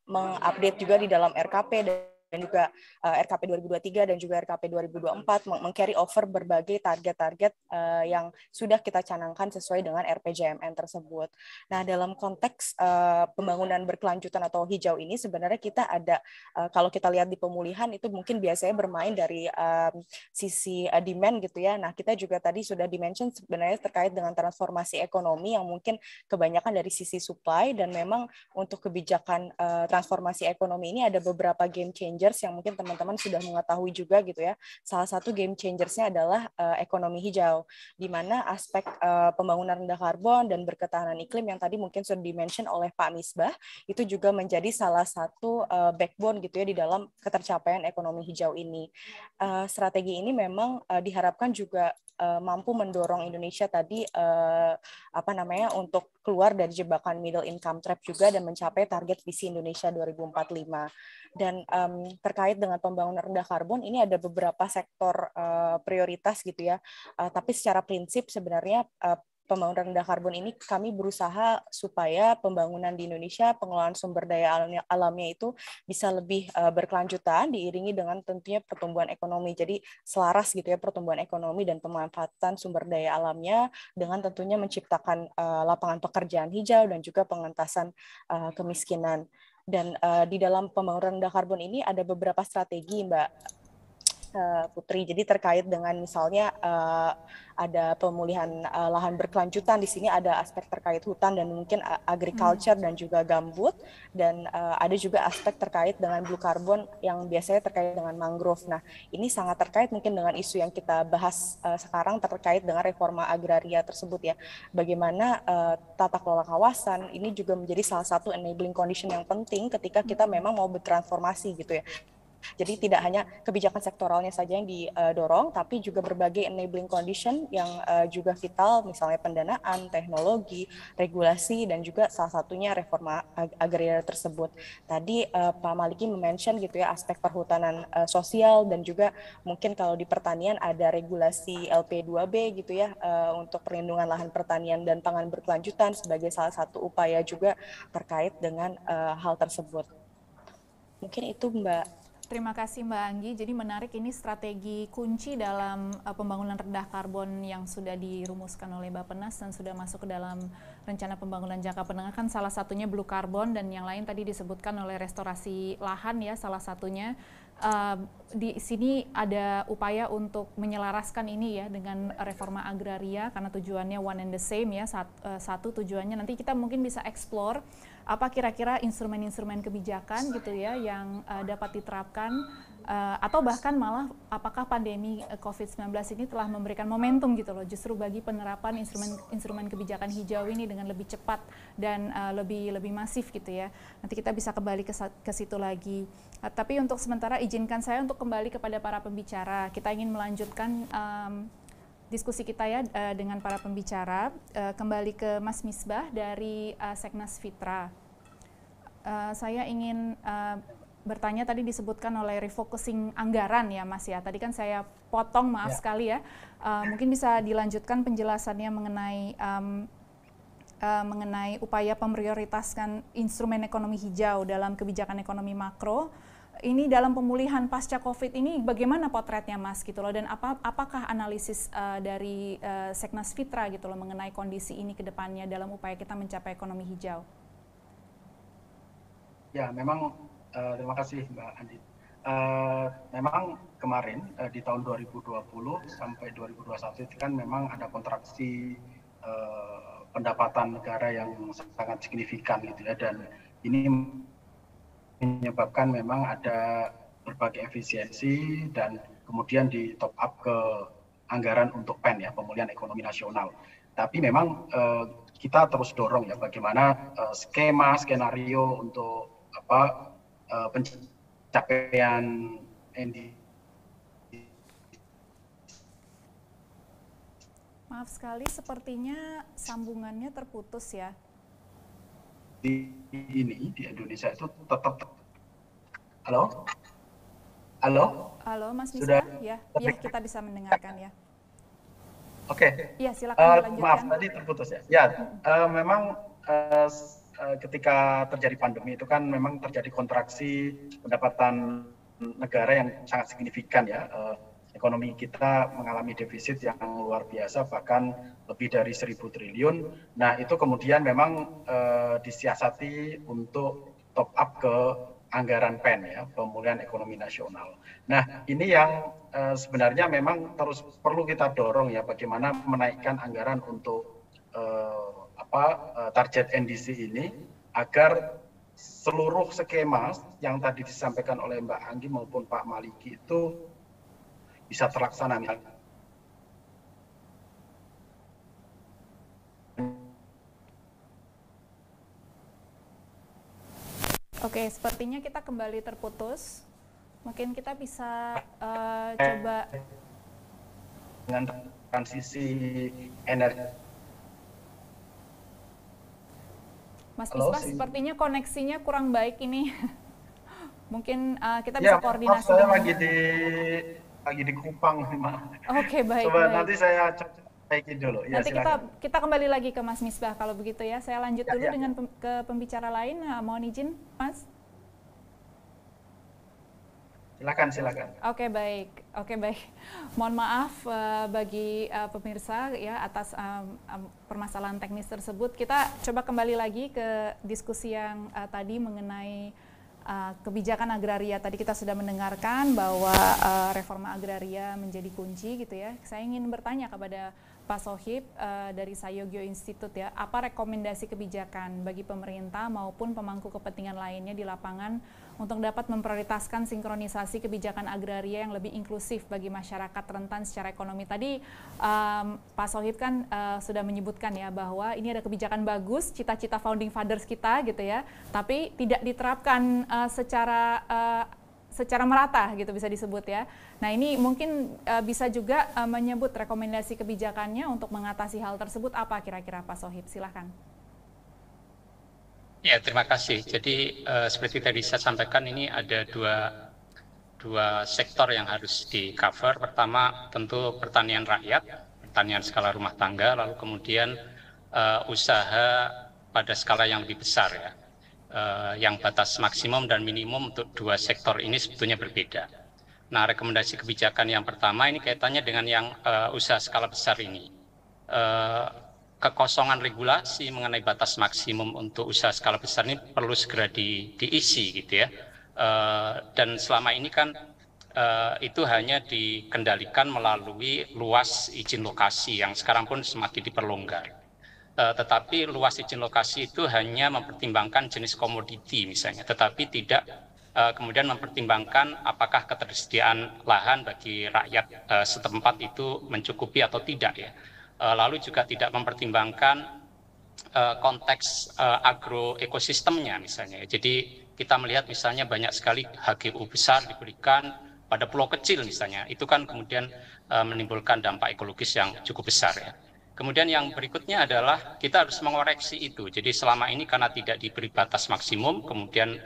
mengupdate juga di dalam RKP dan juga RKP 2023 dan juga RKP 2024 meng-carry over berbagai target-target yang sudah kita canangkan sesuai dengan RPJMN tersebut. Nah, dalam konteks pembangunan berkelanjutan atau hijau ini sebenarnya kita ada, kalau kita lihat di pemulihan itu mungkin biasanya bermain dari sisi demand gitu ya. Nah, kita juga tadi sudah dimention sebenarnya terkait dengan transformasi ekonomi yang mungkin kebanyakan dari sisi supply, dan memang untuk kebijakan transformasi ekonomi ini ada beberapa game changers yang mungkin teman-teman sudah mengetahui juga gitu ya. Salah satu game changersnya adalah ekonomi hijau, di mana aspek pembangunan rendah karbon dan berketahanan iklim yang tadi mungkin sudah dimention oleh Pak Misbah, itu juga menjadi salah satu backbone gitu ya di dalam ketercapaian ekonomi hijau ini. Strategi ini memang diharapkan juga mampu mendorong Indonesia tadi untuk keluar dari jebakan middle income trap juga dan mencapai target visi Indonesia 2045. Dan terkait dengan pembangunan rendah karbon ini ada beberapa sektor prioritas gitu ya. Tapi secara prinsip sebenarnya pembangunan rendah karbon ini kami berusaha supaya pembangunan di Indonesia, pengelolaan sumber daya alamnya itu bisa lebih berkelanjutan diiringi dengan tentunya pertumbuhan ekonomi. Jadi selaras gitu ya pertumbuhan ekonomi dan pemanfaatan sumber daya alamnya dengan tentunya menciptakan lapangan pekerjaan hijau dan juga pengentasan kemiskinan. Dan di dalam pembangunan rendah karbon ini ada beberapa strategi, Mbak Putri. Jadi terkait dengan misalnya ada pemulihan lahan berkelanjutan, di sini ada aspek terkait hutan dan mungkin agriculture dan juga gambut, dan ada juga aspek terkait dengan blue carbon yang biasanya terkait dengan mangrove. Nah, ini sangat terkait mungkin dengan isu yang kita bahas sekarang terkait dengan reforma agraria tersebut ya. Bagaimana tata kelola kawasan ini juga menjadi salah satu enabling condition yang penting ketika kita memang mau bertransformasi gitu ya. Jadi tidak hanya kebijakan sektoralnya saja yang didorong, tapi juga berbagai enabling condition yang juga vital, misalnya pendanaan, teknologi, regulasi, dan juga salah satunya reforma agraria tersebut. Tadi Pak Maliki mention gitu ya aspek perhutanan sosial, dan juga mungkin kalau di pertanian ada regulasi LP2B gitu ya untuk perlindungan lahan pertanian dan pangan berkelanjutan sebagai salah satu upaya juga terkait dengan hal tersebut. Mungkin itu, Mbak. Terima kasih Mbak Anggi. Jadi menarik, ini strategi kunci dalam pembangunan rendah karbon yang sudah dirumuskan oleh Bappenas dan sudah masuk ke dalam rencana pembangunan jangka menengah, kan salah satunya blue carbon, dan yang lain tadi disebutkan oleh restorasi lahan ya salah satunya. Di sini ada upaya untuk menyelaraskan ini ya dengan reforma agraria, karena tujuannya one and the same ya, satu tujuannya. Nanti kita mungkin bisa explore apa kira-kira instrumen-instrumen kebijakan gitu ya yang dapat diterapkan, atau bahkan malah apakah pandemi COVID-19 ini telah memberikan momentum gitu loh justru bagi penerapan instrumen kebijakan hijau ini dengan lebih cepat dan lebih masif gitu ya. Nanti kita bisa kembali ke situ lagi. Tapi untuk sementara izinkan saya untuk kembali kepada para pembicara. Kita ingin melanjutkan diskusi kita ya dengan para pembicara. Kembali ke Mas Misbah dari Seknas Fitra. Saya ingin bertanya, tadi disebutkan oleh refocusing anggaran ya Mas ya. Tadi kan saya potong, maaf sekali ya. Mungkin bisa dilanjutkan penjelasannya mengenai upaya memprioritaskan instrumen ekonomi hijau dalam kebijakan ekonomi makro. Ini dalam pemulihan pasca COVID ini bagaimana potretnya Mas gitu loh, dan apakah analisis dari Seknas Fitra gitu loh mengenai kondisi ini ke depannya dalam upaya kita mencapai ekonomi hijau? Ya, memang terima kasih Mbak Andi. Memang kemarin di tahun 2020 sampai 2021 itu kan memang ada kontraksi pendapatan negara yang sangat signifikan gitu ya, dan ini menyebabkan memang ada berbagai efisiensi dan kemudian di top up ke anggaran untuk PEN ya, pemulihan ekonomi nasional. Tapi memang kita terus dorong ya bagaimana skenario untuk pencapaian NDC. Maaf sekali, sepertinya sambungannya terputus ya. Di Indonesia itu tetap. Halo Mas Misbah, ya kita bisa mendengarkan ya. Oke. Ya, silakan dilanjutkan. Maaf tadi terputus ya. Ya, memang ketika terjadi pandemi itu kan memang terjadi kontraksi pendapatan negara yang sangat signifikan ya. Ekonomi kita mengalami defisit yang luar biasa, bahkan lebih dari 1.000 triliun. Nah, itu kemudian memang disiasati untuk top up ke anggaran PEN ya, pemulihan ekonomi nasional. Nah, ini yang sebenarnya memang terus perlu kita dorong ya, bagaimana menaikkan anggaran untuk target NDC ini agar seluruh skema yang tadi disampaikan oleh Mbak Anggi maupun Pak Maliki itu bisa terlaksana. Oke, sepertinya kita kembali terputus. Mungkin kita bisa coba dengan transisi energi. Mas Misbah, sepertinya koneksinya kurang baik ini. Mungkin kita bisa koordinasi. Saya lagi di Kupang, Oke, baik. Coba baik. nanti saya perbaiki dulu. Nanti kita kembali lagi ke Mas Misbah kalau begitu ya. Saya lanjut dulu dengan ke pembicara lain. Mohon izin, Mas. Silakan. Oke, baik. Mohon maaf bagi pemirsa ya atas permasalahan teknis tersebut. Kita coba kembali lagi ke diskusi yang tadi mengenai kebijakan agraria. Tadi kita sudah mendengarkan bahwa reforma agraria menjadi kunci gitu ya. Saya ingin bertanya kepada Pak Sohib dari Sayogyo Institute ya, apa rekomendasi kebijakan bagi pemerintah maupun pemangku kepentingan lainnya di lapangan untuk dapat memprioritaskan sinkronisasi kebijakan agraria yang lebih inklusif bagi masyarakat rentan secara ekonomi. Tadi Pak Sohib kan sudah menyebutkan ya bahwa ini ada kebijakan bagus, cita-cita founding fathers kita gitu ya, tapi tidak diterapkan secara merata gitu bisa disebut ya. Nah ini mungkin bisa juga menyebut rekomendasi kebijakannya untuk mengatasi hal tersebut apa kira-kira Pak Sohib, silahkan. Ya, terima kasih. Jadi seperti tadi saya sampaikan ini ada dua sektor yang harus di cover. Pertama tentu pertanian rakyat, pertanian skala rumah tangga, lalu kemudian usaha pada skala yang lebih besar ya. Yang batas maksimum dan minimum untuk dua sektor ini sebetulnya berbeda. Nah, rekomendasi kebijakan yang pertama ini kaitannya dengan yang usaha skala besar ini. Kekosongan regulasi mengenai batas maksimum untuk usaha skala besar ini perlu segera diisi gitu ya. Dan selama ini kan itu hanya dikendalikan melalui luas izin lokasi yang sekarang pun semakin diperlonggar. Tetapi luas izin lokasi itu hanya mempertimbangkan jenis komoditi misalnya, tetapi tidak kemudian mempertimbangkan apakah ketersediaan lahan bagi rakyat setempat itu mencukupi atau tidak ya. Lalu juga tidak mempertimbangkan konteks agroekosistemnya misalnya. Jadi kita melihat misalnya banyak sekali HGU besar diberikan pada pulau kecil misalnya, itu kan kemudian menimbulkan dampak ekologis yang cukup besar ya. Kemudian yang berikutnya adalah kita harus mengoreksi itu. Jadi selama ini karena tidak diberi batas maksimum, kemudian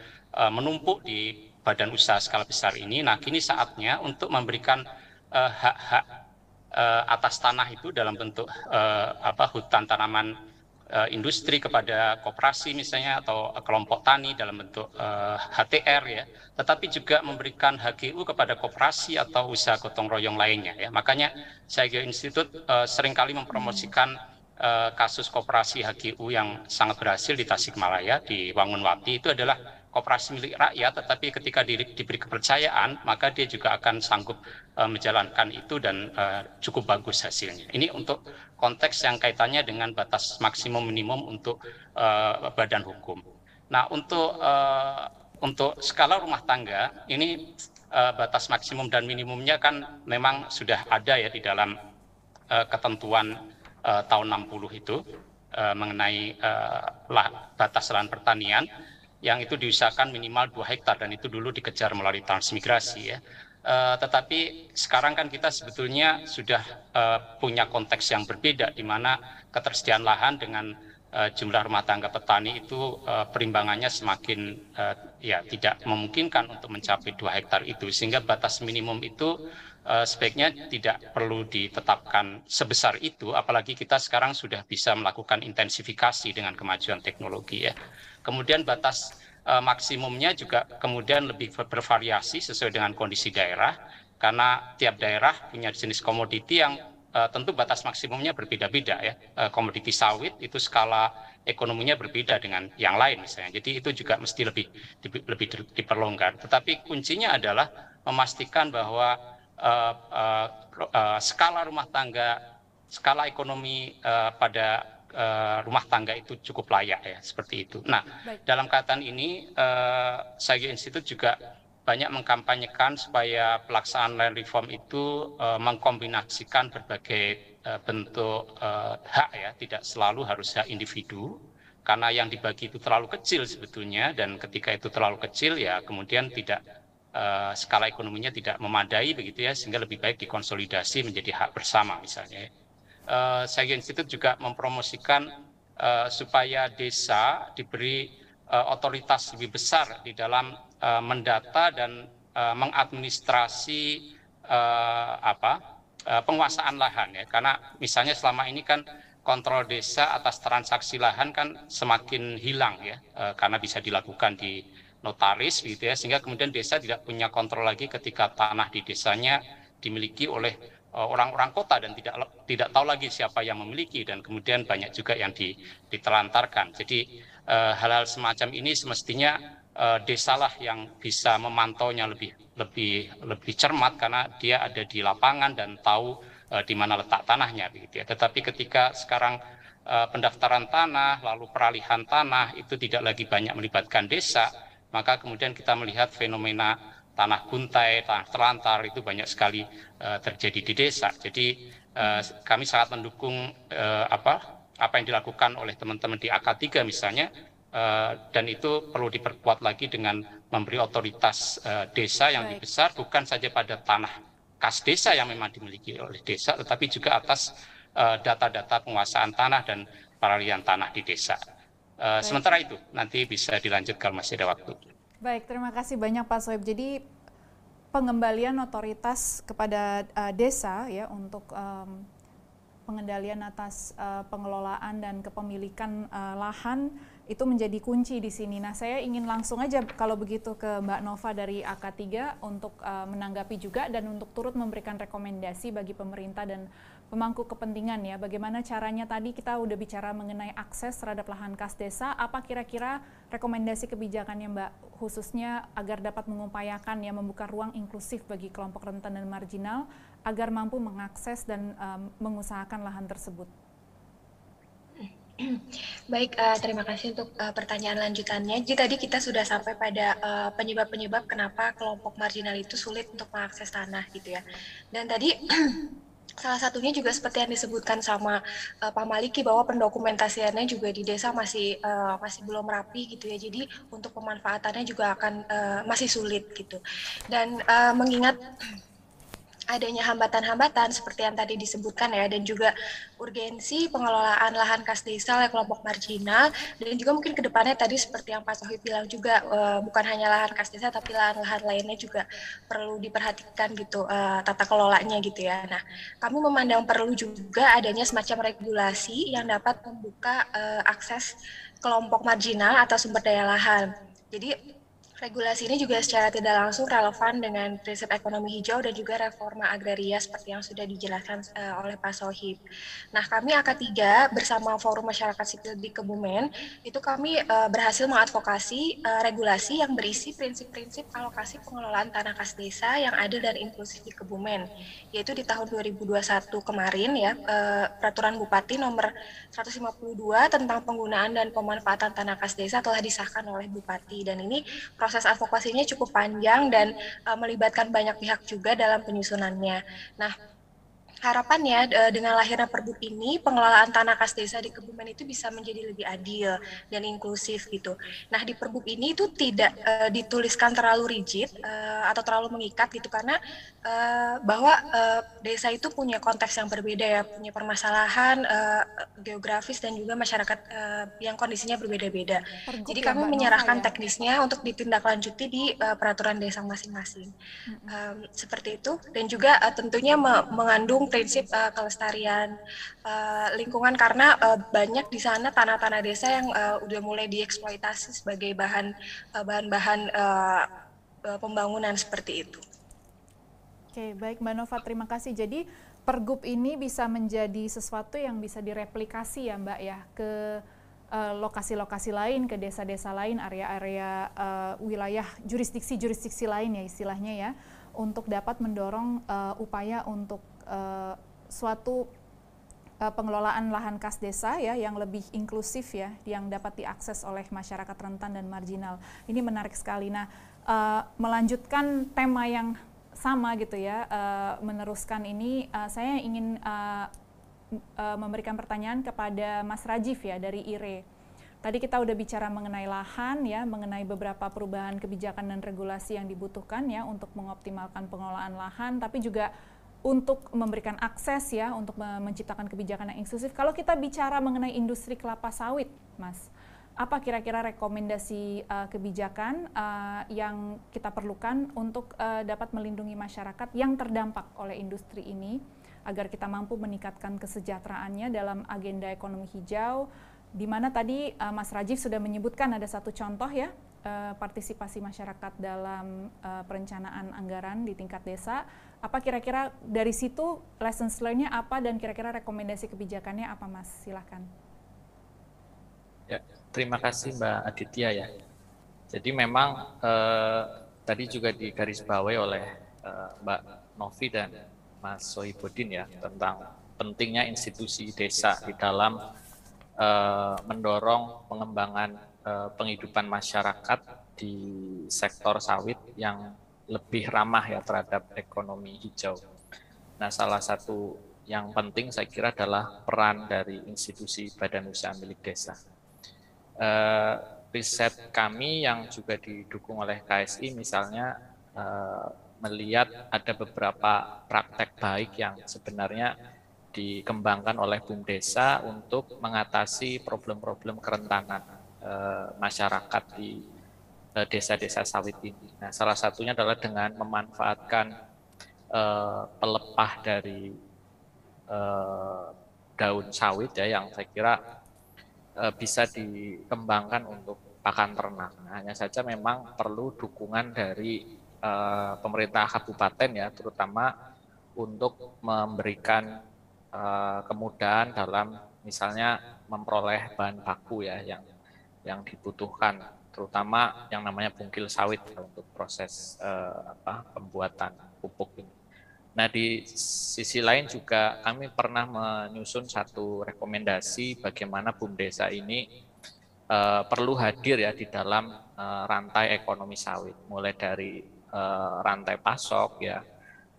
menumpuk di badan usaha skala besar ini. Nah, kini saatnya untuk memberikan hak-hak atas tanah itu dalam bentuk hutan tanaman industri kepada koperasi misalnya atau kelompok tani dalam bentuk HTR ya, tetapi juga memberikan HGU kepada koperasi atau usaha gotong royong lainnya ya. Makanya Sayogyo Institute seringkali mempromosikan kasus koperasi HGU yang sangat berhasil di Tasikmalaya, di Wangunwati. Itu adalah koperasi milik rakyat, tetapi ketika diberi kepercayaan maka dia juga akan sanggup menjalankan itu dan cukup bagus hasilnya. Ini untuk konteks yang kaitannya dengan batas maksimum minimum untuk badan hukum. Nah, untuk skala rumah tangga ini batas maksimum dan minimumnya kan memang sudah ada ya di dalam ketentuan tahun 60 itu mengenai batas lahan pertanian yang itu diusahakan minimal 2 hektar dan itu dulu dikejar melalui transmigrasi ya. Tetapi sekarang kan kita sebetulnya sudah punya konteks yang berbeda di mana ketersediaan lahan dengan jumlah rumah tangga petani itu perimbangannya semakin tidak memungkinkan untuk mencapai 2 hektar itu, sehingga batas minimum itu sebaiknya tidak perlu ditetapkan sebesar itu, apalagi kita sekarang sudah bisa melakukan intensifikasi dengan kemajuan teknologi ya. Kemudian batas maksimumnya juga kemudian lebih bervariasi sesuai dengan kondisi daerah, karena tiap daerah punya jenis komoditi yang tentu batas maksimumnya berbeda-beda ya. Komoditi sawit itu skala ekonominya berbeda dengan yang lain misalnya. Jadi itu juga mesti lebih diperlonggar. Tetapi kuncinya adalah memastikan bahwa skala rumah tangga, skala ekonomi pada rumah tangga itu cukup layak ya, seperti itu. Nah, dalam kaitan ini Saigyo Institute juga banyak mengkampanyekan supaya pelaksanaan land reform itu mengkombinasikan berbagai bentuk hak ya, tidak selalu harus hak individu, karena yang dibagi itu terlalu kecil sebetulnya, dan ketika itu terlalu kecil ya kemudian tidak skala ekonominya tidak memadai begitu ya, sehingga lebih baik dikonsolidasi menjadi hak bersama misalnya. Saigyo Institute juga mempromosikan supaya desa diberi otoritas lebih besar di dalam mendata dan mengadministrasi penguasaan lahan ya, karena misalnya selama ini kan kontrol desa atas transaksi lahan kan semakin hilang ya, karena bisa dilakukan di notaris gitu ya, sehingga kemudian desa tidak punya kontrol lagi ketika tanah di desanya dimiliki oleh orang-orang kota dan tidak tahu lagi siapa yang memiliki, dan kemudian banyak juga yang ditelantarkan. Jadi hal-hal semacam ini semestinya desalah yang bisa memantaunya lebih cermat, karena dia ada di lapangan dan tahu di mana letak tanahnya begitu ya. Tetapi ketika sekarang pendaftaran tanah lalu peralihan tanah itu tidak lagi banyak melibatkan desa, maka kemudian kita melihat fenomena tanah guntai, tanah terlantar itu banyak sekali terjadi di desa. Jadi kami sangat mendukung apa yang dilakukan oleh teman-teman di AK3 misalnya, dan itu perlu diperkuat lagi dengan memberi otoritas desa yang lebih besar, bukan saja pada tanah kas desa yang memang dimiliki oleh desa, tetapi juga atas data-data penguasaan tanah dan peralihan tanah di desa. Sementara itu nanti bisa dilanjut kalau masih ada waktu. Baik, terima kasih banyak Pak Sohib. Jadi pengembalian otoritas kepada desa ya untuk pengendalian atas pengelolaan dan kepemilikan lahan itu menjadi kunci di sini. Nah, saya ingin langsung aja kalau begitu ke Mbak Nova dari AK3 untuk menanggapi juga dan untuk turut memberikan rekomendasi bagi pemerintah dan pemangku kepentingan ya. Bagaimana caranya, tadi kita udah bicara mengenai akses terhadap lahan kas desa, apa kira-kira rekomendasi kebijakannya Mbak, khususnya agar dapat mengupayakan ya membuka ruang inklusif bagi kelompok rentan dan marginal agar mampu mengakses dan mengusahakan lahan tersebut. Baik, terima kasih untuk pertanyaan lanjutannya. Jadi tadi kita sudah sampai pada penyebab-penyebab kenapa kelompok marginal itu sulit untuk mengakses tanah gitu ya. Dan tadi salah satunya juga seperti yang disebutkan sama Pak Maliki, bahwa pendokumentasiannya juga di desa masih belum rapi gitu ya. Jadi untuk pemanfaatannya juga akan masih sulit gitu. Dan mengingat adanya hambatan-hambatan seperti yang tadi disebutkan ya, dan juga urgensi pengelolaan lahan kas desa oleh kelompok marginal, dan juga mungkin ke depannya tadi seperti yang Pak Sohib bilang juga, bukan hanya lahan kas desa tapi lahan-lahan lainnya juga perlu diperhatikan gitu tata kelolanya gitu ya. Nah, kami memandang perlu juga adanya semacam regulasi yang dapat membuka akses kelompok marginal atau sumber daya lahan. Jadi regulasi ini juga secara tidak langsung relevan dengan prinsip ekonomi hijau dan juga reforma agraria seperti yang sudah dijelaskan oleh Pak Sohib. Nah, kami AK3 bersama Forum Masyarakat Sipil di Kebumen, itu kami berhasil mengadvokasi regulasi yang berisi prinsip-prinsip alokasi pengelolaan tanah kas desa yang adil dan inklusif di Kebumen, yaitu di tahun 2021 kemarin ya, Peraturan Bupati nomor 152 tentang penggunaan dan pemanfaatan tanah kas desa telah disahkan oleh Bupati, dan ini proses advokasinya cukup panjang dan melibatkan banyak pihak juga dalam penyusunannya. Nah, harapannya dengan lahirnya Perbup ini, pengelolaan tanah kas desa di Kebumen itu bisa menjadi lebih adil dan inklusif gitu. Nah, di Perbup ini itu tidak dituliskan terlalu rigid atau terlalu mengikat gitu, karena bahwa desa itu punya konteks yang berbeda ya, punya permasalahan geografis dan juga masyarakat yang kondisinya berbeda-beda. Jadi kami menyerahkan teknisnya untuk ditindaklanjuti di peraturan desa masing-masing. Seperti itu, dan juga tentunya mengandung mendukung prinsip kelestarian lingkungan karena banyak di sana tanah-tanah desa yang udah mulai dieksploitasi sebagai bahan-bahan pembangunan seperti itu. Oke, baik Mbak Nova, terima kasih. Jadi Pergub ini bisa menjadi sesuatu yang bisa direplikasi ya Mbak ya ke lokasi-lokasi lain, ke desa-desa lain, area-area wilayah jurisdiksi-jurisdiksi lain ya istilahnya ya, untuk dapat mendorong upaya untuk suatu pengelolaan lahan kas desa ya yang lebih inklusif ya, yang dapat diakses oleh masyarakat rentan dan marginal. Ini menarik sekali. Nah, melanjutkan tema yang sama gitu ya, meneruskan ini, saya ingin memberikan pertanyaan kepada Mas Rajif ya dari IRE. Tadi kita udah bicara mengenai lahan ya, mengenai beberapa perubahan kebijakan dan regulasi yang dibutuhkan ya untuk mengoptimalkan pengelolaan lahan, tapi juga untuk memberikan akses ya, untuk menciptakan kebijakan yang inklusif. Kalau kita bicara mengenai industri kelapa sawit, Mas, apa kira-kira rekomendasi kebijakan yang kita perlukan untuk dapat melindungi masyarakat yang terdampak oleh industri ini, agar kita mampu meningkatkan kesejahteraannya dalam agenda ekonomi hijau, di mana tadi Mas Rajif sudah menyebutkan ada satu contoh ya, partisipasi masyarakat dalam perencanaan anggaran di tingkat desa. Apa kira-kira dari situ lessons learn-nya apa dan kira-kira rekomendasi kebijakannya apa, Mas? Silahkan. Ya, terima kasih Mbak Aditya ya. Jadi memang tadi juga digarisbawahi oleh Mbak Novi dan Mas Sohibudin ya tentang pentingnya institusi desa di dalam mendorong pengembangan penghidupan masyarakat di sektor sawit yang lebih ramah ya terhadap ekonomi hijau. Nah, salah satu yang penting saya kira adalah peran dari institusi badan usaha milik desa. Riset kami yang juga didukung oleh KSI misalnya melihat ada beberapa praktek baik yang sebenarnya dikembangkan oleh BUMDesa untuk mengatasi problem-problem kerentanan masyarakat di desa-desa sawit ini. Nah, salah satunya adalah dengan memanfaatkan pelepah dari daun sawit ya, yang saya kira bisa dikembangkan untuk pakan ternak. Nah, hanya saja memang perlu dukungan dari pemerintah kabupaten ya, terutama untuk memberikan kemudahan dalam misalnya memperoleh bahan baku ya yang dibutuhkan, terutama yang namanya bungkil sawit untuk proses pembuatan pupuk ini. Nah, di sisi lain juga kami pernah menyusun satu rekomendasi bagaimana BUMDesa ini perlu hadir ya di dalam rantai ekonomi sawit, mulai dari rantai pasok ya,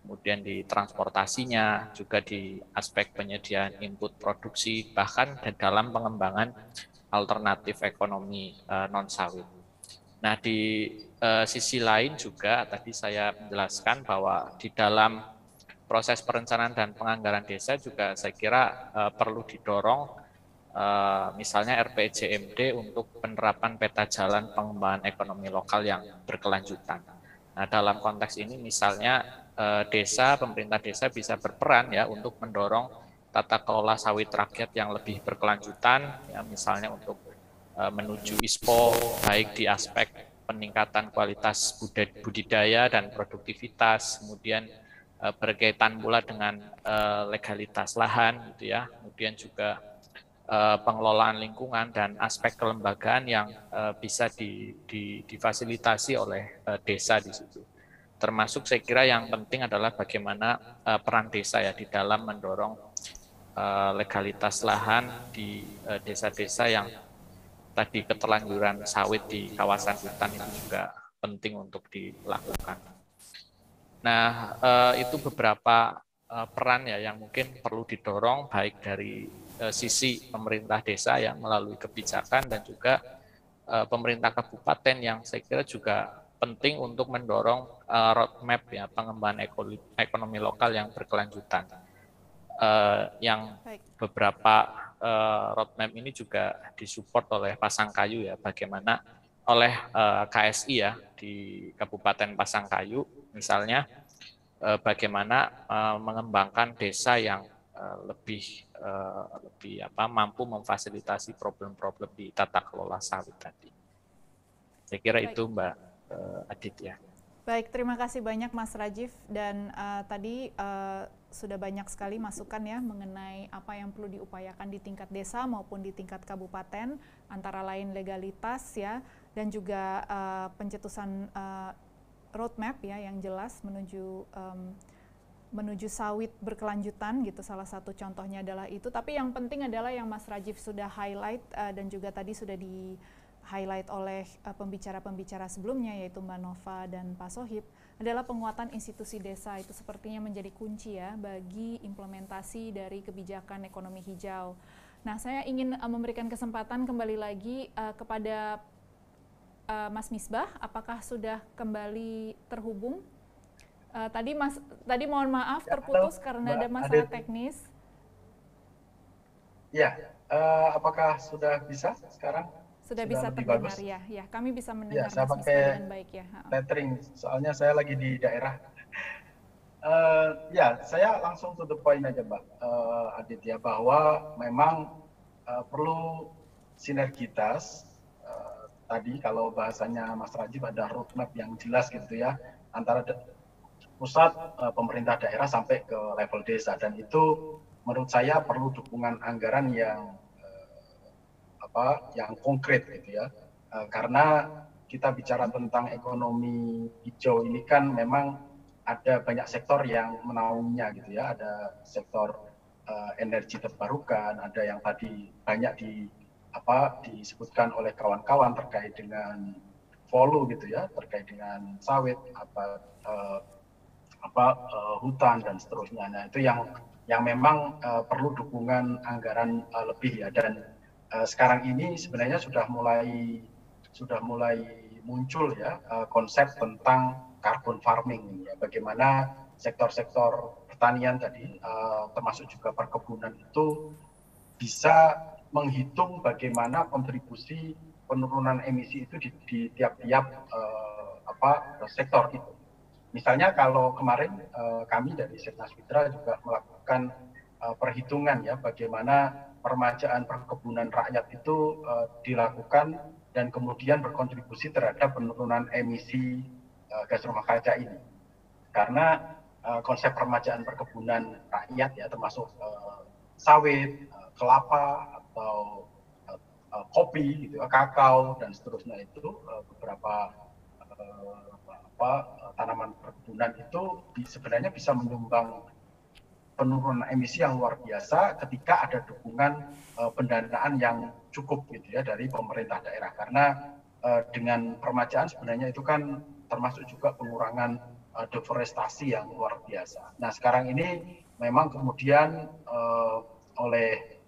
kemudian di transportasinya, juga di aspek penyediaan input produksi, bahkan di dalam pengembangan alternatif ekonomi non sawit. Nah, di sisi lain juga tadi saya menjelaskan bahwa di dalam proses perencanaan dan penganggaran desa juga saya kira perlu didorong misalnya RPJMD untuk penerapan peta jalan pengembangan ekonomi lokal yang berkelanjutan. Nah, dalam konteks ini misalnya desa, pemerintah desa bisa berperan ya untuk mendorong tata kelola sawit rakyat yang lebih berkelanjutan, ya misalnya untuk menuju ISPO, baik di aspek peningkatan kualitas budidaya dan produktivitas, kemudian berkaitan pula dengan legalitas lahan, gitu ya, kemudian juga pengelolaan lingkungan dan aspek kelembagaan yang bisa difasilitasi oleh desa di situ. Termasuk saya kira yang penting adalah bagaimana peran desa ya di dalam mendorong legalitas lahan di desa-desa yang tadi keterlanjuran sawit di kawasan hutan itu juga penting untuk dilakukan. Nah, itu beberapa peran ya yang mungkin perlu didorong baik dari sisi pemerintah desa yang melalui kebijakan dan juga pemerintah kabupaten yang saya kira juga penting untuk mendorong roadmap ya pengembangan ekonomi lokal yang berkelanjutan. Yang beberapa roadmap ini juga disupport oleh Pasangkayu ya, bagaimana oleh KSI ya di Kabupaten Pasangkayu misalnya bagaimana mengembangkan desa yang lebih mampu memfasilitasi problem-problem di tata kelola sawit tadi. Saya kira itu Mbak Aditya. Baik, terima kasih banyak Mas Rajiv, dan tadi sudah banyak sekali masukan ya mengenai apa yang perlu diupayakan di tingkat desa maupun di tingkat kabupaten, antara lain legalitas ya, dan juga pencetusan roadmap ya yang jelas menuju sawit berkelanjutan gitu. Salah satu contohnya adalah itu. Tapi yang penting adalah yang Mas Rajiv sudah highlight dan juga tadi sudah di-highlight oleh pembicara-pembicara sebelumnya, yaitu Mbak Nova dan Pak Sohib, adalah penguatan institusi desa. Itu sepertinya menjadi kunci ya bagi implementasi dari kebijakan ekonomi hijau. Nah, saya ingin memberikan kesempatan kembali lagi kepada Mas Misbah, apakah sudah kembali terhubung? Tadi mohon maaf terputus karena ada masalah teknis. Ya, apakah sudah bisa sekarang? Sudah bisa terdengar ya, kami bisa mendengar ya, saya Mas Misbah dengan baik ya. Tethering, soalnya saya lagi di daerah. Ya, saya langsung to the point aja Mbak Aditya, bahwa memang perlu sinergitas. Tadi kalau bahasanya Mas Rajiv ada roadmap yang jelas gitu ya, antara pusat, pemerintah daerah sampai ke level desa, dan itu menurut saya perlu dukungan anggaran yang konkret gitu ya, karena kita bicara tentang ekonomi hijau ini kan memang ada banyak sektor yang menaunginya gitu ya, ada sektor energi terbarukan, ada yang tadi banyak disebutkan oleh kawan-kawan terkait dengan volu gitu ya, terkait dengan sawit, hutan dan seterusnya. Nah, itu yang memang perlu dukungan anggaran lebih ya, dan sekarang ini sebenarnya sudah mulai muncul ya konsep tentang carbon farming ya, bagaimana sektor-sektor pertanian tadi termasuk juga perkebunan itu bisa menghitung bagaimana kontribusi penurunan emisi itu di tiap-tiap sektor itu. Misalnya kalau kemarin kami dari Setnas Mitra juga melakukan perhitungan ya, bagaimana permajaan perkebunan rakyat itu dilakukan dan kemudian berkontribusi terhadap penurunan emisi gas rumah kaca ini. Karena konsep permajaan perkebunan rakyat ya, termasuk sawit, kelapa atau kopi gitu, kakao dan seterusnya, itu beberapa tanaman perkebunan itu sebenarnya bisa menyumbang penurunan emisi yang luar biasa ketika ada dukungan pendanaan yang cukup gitu ya dari pemerintah daerah, karena dengan permajaan sebenarnya itu kan termasuk juga pengurangan deforestasi yang luar biasa. Nah, sekarang ini memang kemudian oleh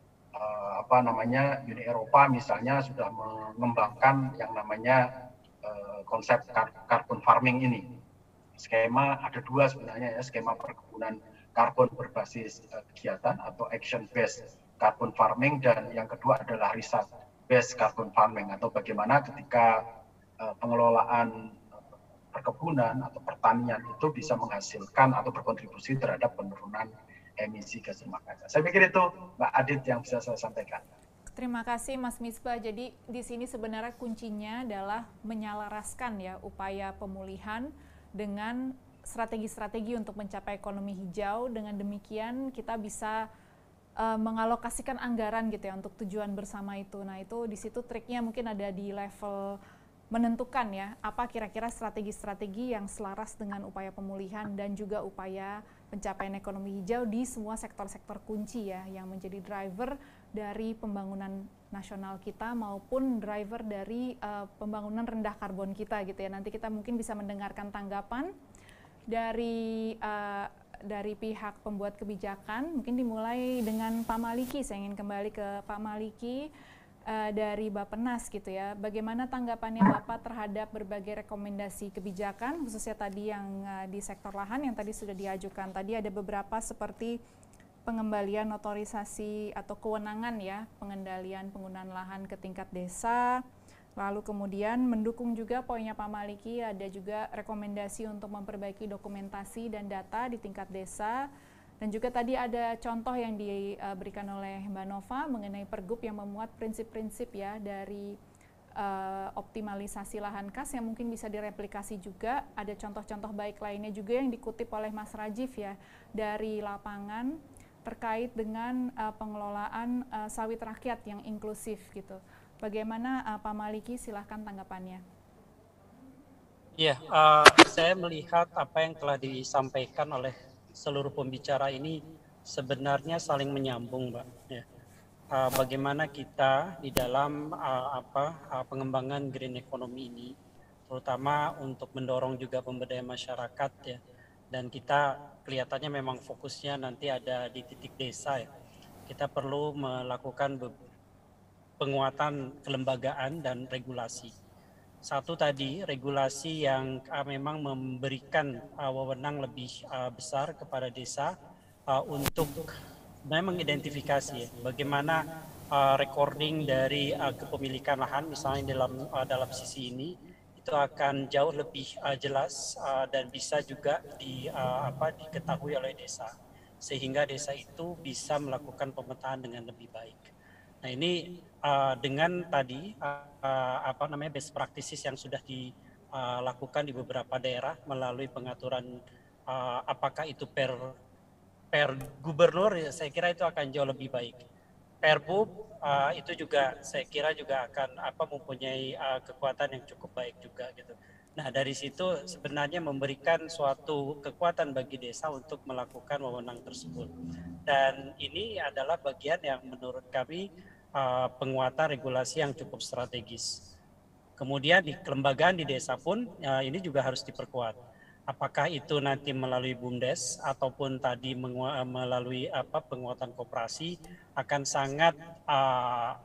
Uni Eropa misalnya sudah mengembangkan yang namanya konsep carbon farming ini. Skema ada dua sebenarnya ya, skema perkebunan karbon berbasis kegiatan atau action based carbon farming, dan yang kedua adalah research based carbon farming, atau bagaimana ketika pengelolaan perkebunan atau pertanian itu bisa menghasilkan atau berkontribusi terhadap penurunan emisi gas rumah kaca. Saya pikir itu Mbak Adit yang bisa saya sampaikan. Terima kasih Mas Misbah. Jadi di sini sebenarnya kuncinya adalah menyelaraskan ya upaya pemulihan dengan strategi-strategi untuk mencapai ekonomi hijau. Dengan demikian kita bisa mengalokasikan anggaran gitu ya untuk tujuan bersama itu. Nah, itu di situ triknya mungkin ada di level menentukan ya apa kira-kira strategi-strategi yang selaras dengan upaya pemulihan dan juga upaya pencapaian ekonomi hijau di semua sektor-sektor kunci ya, yang menjadi driver dari pembangunan nasional kita maupun driver dari pembangunan rendah karbon kita gitu ya. Nanti kita mungkin bisa mendengarkan tanggapan dari pihak pembuat kebijakan. Mungkin dimulai dengan Pak Maliki. Saya ingin kembali ke Pak Maliki dari Bappenas gitu ya. Bagaimana tanggapannya Bapak terhadap berbagai rekomendasi kebijakan, khususnya tadi yang di sektor lahan yang tadi sudah diajukan. Tadi ada beberapa seperti pengembalian otorisasi atau kewenangan ya, pengendalian penggunaan lahan ke tingkat desa, Lalu kemudian mendukung juga poinnya Pak Maliki, ada juga rekomendasi untuk memperbaiki dokumentasi dan data di tingkat desa. Dan juga tadi ada contoh yang diberikan oleh Mbak Nova mengenai Pergub yang memuat prinsip-prinsip ya dari optimalisasi lahan kas yang mungkin bisa direplikasi juga. Ada contoh-contoh baik lainnya juga yang dikutip oleh Mas Rajif ya dari lapangan terkait dengan pengelolaan sawit rakyat yang inklusif gitu. Bagaimana Pak Maliki, silahkan tanggapannya. Ya, saya melihat apa yang telah disampaikan oleh seluruh pembicara ini sebenarnya saling menyambung, Mbak. Ya. Bagaimana kita di dalam pengembangan green economy ini, terutama untuk mendorong juga pemberdayaan masyarakat ya. Dan kita kelihatannya memang fokusnya nanti ada di titik desa ya. Kita perlu melakukan penguatan kelembagaan dan regulasi. Satu tadi regulasi yang memang memberikan wewenang lebih besar kepada desa untuk mengidentifikasi ya, bagaimana recording dari kepemilikan lahan misalnya dalam sisi ini itu akan jauh lebih jelas dan bisa juga diketahui oleh desa sehingga desa itu bisa melakukan pemetaan dengan lebih baik. Nah ini dengan tadi best practices yang sudah dilakukan di beberapa daerah melalui pengaturan apakah itu per gubernur, saya kira itu akan jauh lebih baik. Perbub itu juga saya kira juga akan mempunyai kekuatan yang cukup baik juga gitu. Nah dari situ sebenarnya memberikan suatu kekuatan bagi desa untuk melakukan wewenang tersebut. Dan ini adalah bagian yang menurut kami penguatan regulasi yang cukup strategis. Kemudian di kelembagaan di desa pun ini juga harus diperkuat. Apakah itu nanti melalui BUMDes ataupun tadi melalui penguatan koperasi akan sangat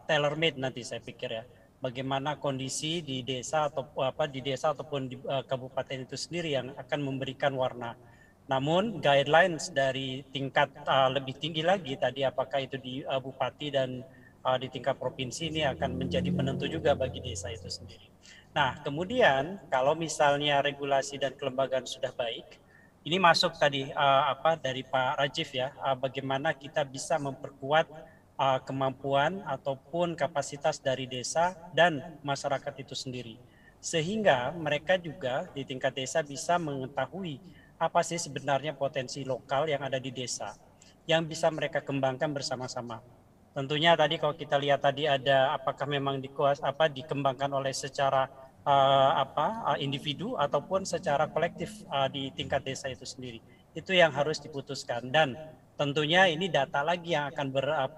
tailor-made nanti saya pikir ya. Bagaimana kondisi di desa atau ataupun di kabupaten itu sendiri yang akan memberikan warna. Namun guidelines dari tingkat lebih tinggi lagi tadi apakah itu di bupati dan di tingkat provinsi ini akan menjadi penentu juga bagi desa itu sendiri. Nah, kemudian kalau misalnya regulasi dan kelembagaan sudah baik, ini masuk tadi dari Pak Rajif ya, bagaimana kita bisa memperkuat kemampuan ataupun kapasitas dari desa dan masyarakat itu sendiri. Sehingga mereka juga di tingkat desa bisa mengetahui apa sih sebenarnya potensi lokal yang ada di desa yang bisa mereka kembangkan bersama-sama. Tentunya tadi kalau kita lihat tadi ada apakah memang dikembangkan oleh secara individu ataupun secara kolektif di tingkat desa itu sendiri. Itu yang harus diputuskan dan tentunya ini data lagi yang akan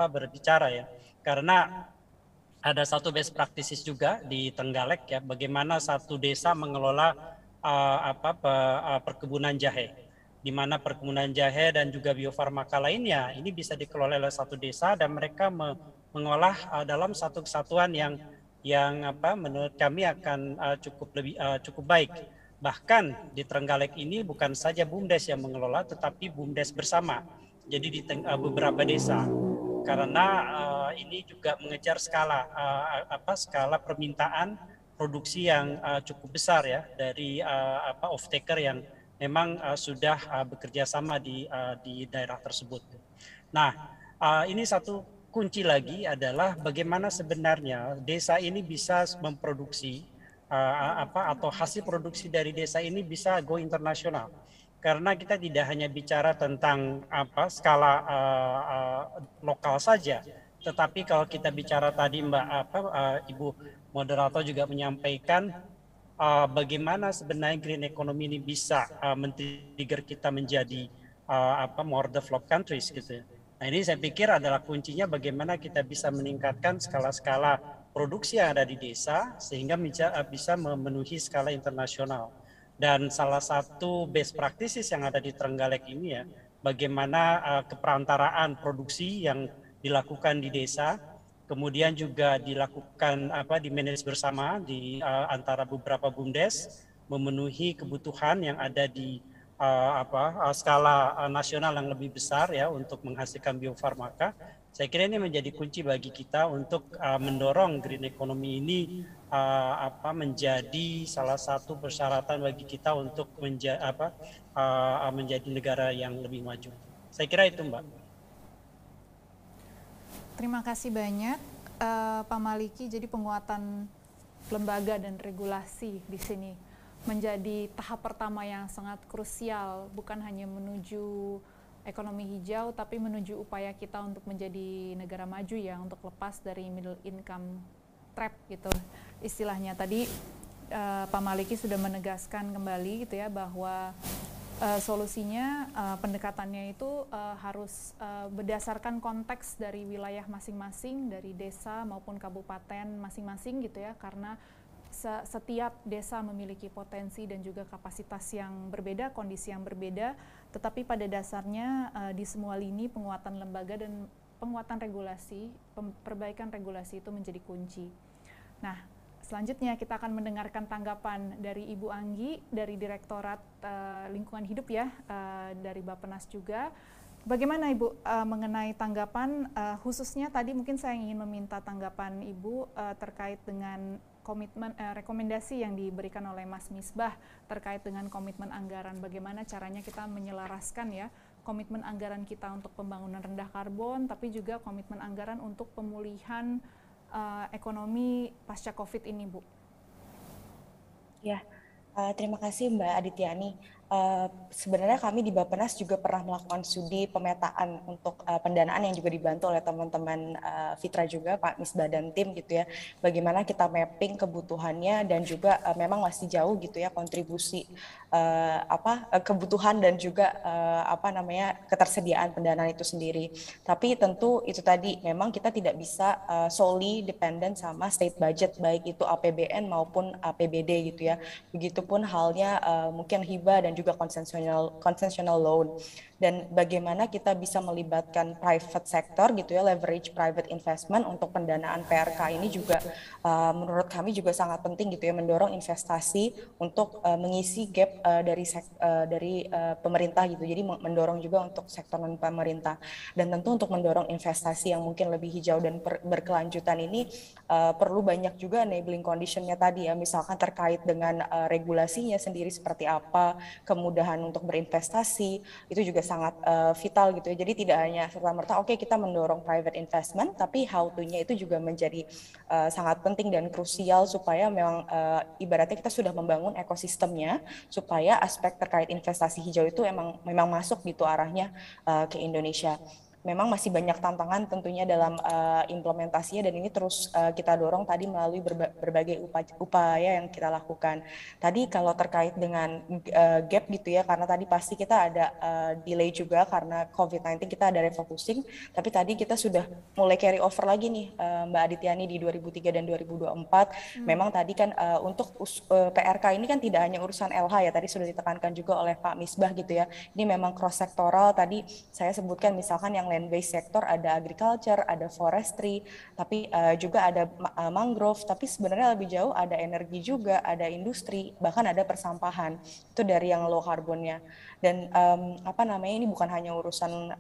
berbicara ya. Karena ada satu best practices juga di Trenggalek ya, bagaimana satu desa mengelola perkebunan jahe, di mana perkebunan jahe dan juga biofarmaka lainnya ini bisa dikelola oleh satu desa dan mereka mengolah dalam satu kesatuan yang menurut kami akan cukup baik. Bahkan di Trenggalek ini bukan saja BUMDes yang mengelola, tetapi BUMDes bersama. Jadi di beberapa desa, karena ini juga mengejar skala permintaan produksi yang cukup besar ya dari off-taker yang memang sudah bekerja sama di daerah tersebut. Nah, ini satu kunci lagi adalah bagaimana sebenarnya desa ini bisa memproduksi atau hasil produksi dari desa ini bisa go internasional. Karena kita tidak hanya bicara tentang skala lokal saja, tetapi kalau kita bicara tadi Ibu moderator juga menyampaikan bagaimana sebenarnya green economy ini bisa men-trigger kita menjadi more developed countries gitu. Nah ini saya pikir adalah kuncinya bagaimana kita bisa meningkatkan skala-skala produksi yang ada di desa sehingga bisa memenuhi skala internasional. Dan salah satu best practices yang ada di Trenggalek ini ya, bagaimana keperantaraan produksi yang dilakukan di desa, kemudian juga dilakukan di manage bersama di antara beberapa BUMDes memenuhi kebutuhan yang ada di skala nasional yang lebih besar ya untuk menghasilkan biofarmaka. Saya kira ini menjadi kunci bagi kita untuk mendorong green economy ini menjadi salah satu persyaratan bagi kita untuk menjadi negara yang lebih maju. Saya kira itu, Mbak. Terima kasih banyak, Pak Maliki. Jadi penguatan lembaga dan regulasi di sini menjadi tahap pertama yang sangat krusial, bukan hanya menuju ekonomi hijau, tapi menuju upaya kita untuk menjadi negara maju ya, untuk lepas dari middle income trap gitu istilahnya. Tadi Pak Maliki sudah menegaskan kembali gitu ya, bahwa solusinya pendekatannya itu harus berdasarkan konteks dari wilayah masing-masing, dari desa maupun kabupaten masing-masing gitu ya, karena setiap desa memiliki potensi dan juga kapasitas yang berbeda, kondisi yang berbeda, tetapi pada dasarnya di semua lini penguatan lembaga dan penguatan regulasi, perbaikan regulasi itu menjadi kunci. Nah, selanjutnya kita akan mendengarkan tanggapan dari Ibu Anggi dari Direktorat Lingkungan Hidup ya, dari Bappenas juga. Bagaimana Ibu mengenai tanggapan, khususnya tadi mungkin saya ingin meminta tanggapan Ibu terkait dengan komitmen rekomendasi yang diberikan oleh Mas Misbah terkait dengan komitmen anggaran. Bagaimana caranya kita menyelaraskan ya komitmen anggaran kita untuk pembangunan rendah karbon, tapi juga komitmen anggaran untuk pemulihan ekonomi pasca COVID ini, Bu. Ya, terima kasih Mbak Adityani. Sebenarnya kami di Bappenas juga pernah melakukan studi pemetaan untuk pendanaan yang juga dibantu oleh teman-teman Fitra juga, Pak Misbah dan tim gitu ya. Bagaimana kita mapping kebutuhannya dan juga memang masih jauh gitu ya kontribusi kebutuhan dan juga ketersediaan pendanaan itu sendiri. Tapi tentu itu tadi memang kita tidak bisa solely dependent sama state budget, baik itu APBN maupun APBD gitu ya. Begitupun halnya mungkin hibah dan juga concessional loan, dan bagaimana kita bisa melibatkan private sector gitu ya, leverage private investment untuk pendanaan PRK ini juga menurut kami juga sangat penting gitu ya, mendorong investasi untuk mengisi gap dari pemerintah gitu. Jadi mendorong juga untuk sektor non pemerintah, dan tentu untuk mendorong investasi yang mungkin lebih hijau dan berkelanjutan ini perlu banyak juga enabling conditionnya tadi ya, misalkan terkait dengan regulasinya sendiri seperti apa, kemudahan untuk berinvestasi itu juga sangat vital gitu ya. Jadi tidak hanya serta-merta oke kita mendorong private investment, tapi how to-nya itu juga menjadi sangat penting dan krusial supaya memang ibaratnya kita sudah membangun ekosistemnya supaya aspek terkait investasi hijau itu memang masuk gitu arahnya ke Indonesia. Memang masih banyak tantangan tentunya dalam implementasinya, dan ini terus kita dorong tadi melalui berbagai upaya yang kita lakukan. Tadi kalau terkait dengan gap gitu ya, karena tadi pasti kita ada delay juga karena COVID-19, kita ada refocusing, tapi tadi kita sudah mulai carry over lagi nih Mbak Adityani di 2003 dan 2024. Memang tadi kan untuk PRK ini kan tidak hanya urusan LH ya, tadi sudah ditekankan juga oleh Pak Misbah gitu ya. Ini memang cross sektoral, tadi saya sebutkan misalkan yang land-based sector ada agriculture, ada forestry, tapi juga ada mangrove, tapi sebenarnya lebih jauh ada energi juga, ada industri, bahkan ada persampahan. Itu dari yang low carbonnya. Dan ini bukan hanya urusan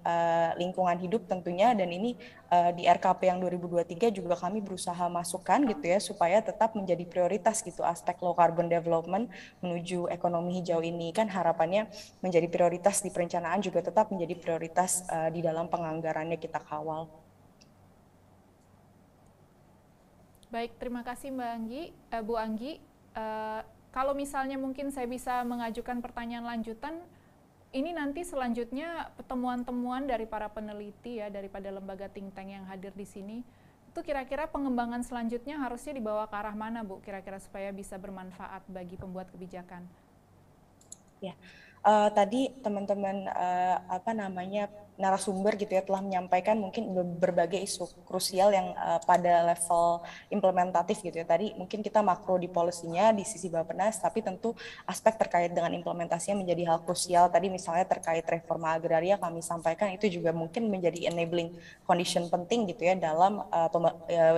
lingkungan hidup tentunya, dan ini di RKP yang 2023 juga kami berusaha masukkan gitu ya, supaya tetap menjadi prioritas gitu aspek low carbon development menuju ekonomi hijau ini. Kan harapannya menjadi prioritas di perencanaan, juga tetap menjadi prioritas di dalam penganggarannya kita kawal. Baik, terima kasih Bu Anggi. Kalau misalnya mungkin saya bisa mengajukan pertanyaan lanjutan, ini nanti selanjutnya temuan-temuan dari para peneliti ya, daripada lembaga think tank yang hadir di sini, itu kira-kira pengembangan selanjutnya harusnya dibawa ke arah mana, Bu? Kira-kira supaya bisa bermanfaat bagi pembuat kebijakan. Ya. Tadi teman-teman narasumber gitu ya telah menyampaikan mungkin berbagai isu krusial yang pada level implementatif gitu ya. Tadi mungkin kita makro di polisinya di sisi Bappenas, tapi tentu aspek terkait dengan implementasinya menjadi hal krusial. Tadi misalnya terkait reforma agraria kami sampaikan itu juga mungkin menjadi enabling condition penting gitu ya dalam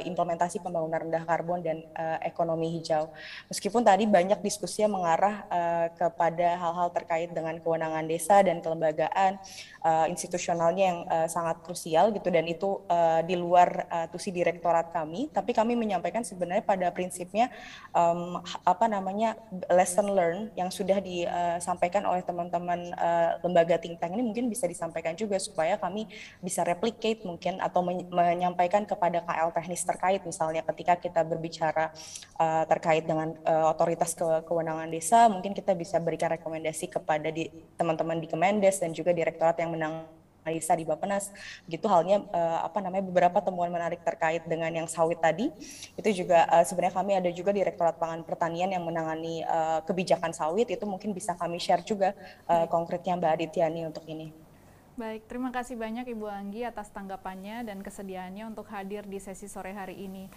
implementasi pembangunan rendah karbon dan ekonomi hijau. Meskipun tadi banyak diskusi yang mengarah kepada hal-hal terkait dengan kewenangan desa dan kelembagaan institusionalnya yang sangat krusial gitu, dan itu di luar tusi direktorat kami, tapi kami menyampaikan sebenarnya pada prinsipnya lesson learn yang sudah disampaikan oleh teman-teman lembaga think tank ini mungkin bisa disampaikan juga supaya kami bisa replicate mungkin atau menyampaikan kepada KL teknis terkait, misalnya ketika kita berbicara terkait dengan otoritas kewenangan desa, mungkin kita bisa berikan rekomendasi kepada teman-teman di Kemendes dan juga direktorat yang menganalisa di Bappenas. Begitu halnya beberapa temuan menarik terkait dengan yang sawit tadi. Itu juga sebenarnya kami ada juga Direktorat Pangan Pertanian yang menangani kebijakan sawit, itu mungkin bisa kami share juga konkretnya Mbak Adityani untuk ini. Baik, terima kasih banyak Ibu Anggi atas tanggapannya dan kesediaannya untuk hadir di sesi sore hari ini.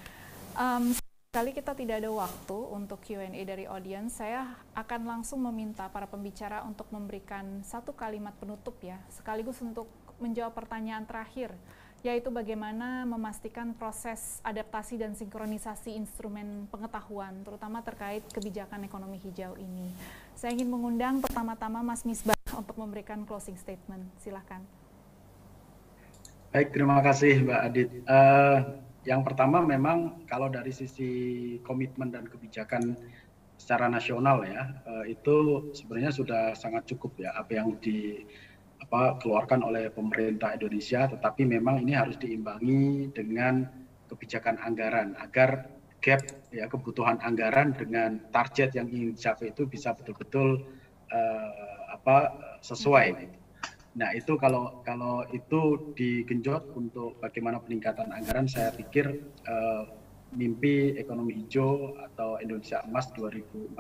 Kali kita tidak ada waktu untuk Q&A dari audiens, saya akan langsung meminta para pembicara untuk memberikan satu kalimat penutup ya, sekaligus untuk menjawab pertanyaan terakhir, yaitu bagaimana memastikan proses adaptasi dan sinkronisasi instrumen pengetahuan, terutama terkait kebijakan ekonomi hijau ini. Saya ingin mengundang pertama-tama Mas Misbah untuk memberikan closing statement. Silakan. Baik, terima kasih Mbak Adit. Yang pertama memang kalau dari sisi komitmen dan kebijakan secara nasional ya, itu sebenarnya sudah sangat cukup ya apa yang dikeluarkan oleh pemerintah Indonesia, tetapi memang ini harus diimbangi dengan kebijakan anggaran agar gap ya kebutuhan anggaran dengan target yang ingin dicapai itu bisa betul-betul sesuai gitu. Nah itu kalau itu digenjot untuk bagaimana peningkatan anggaran, saya pikir mimpi ekonomi hijau atau Indonesia Emas 2045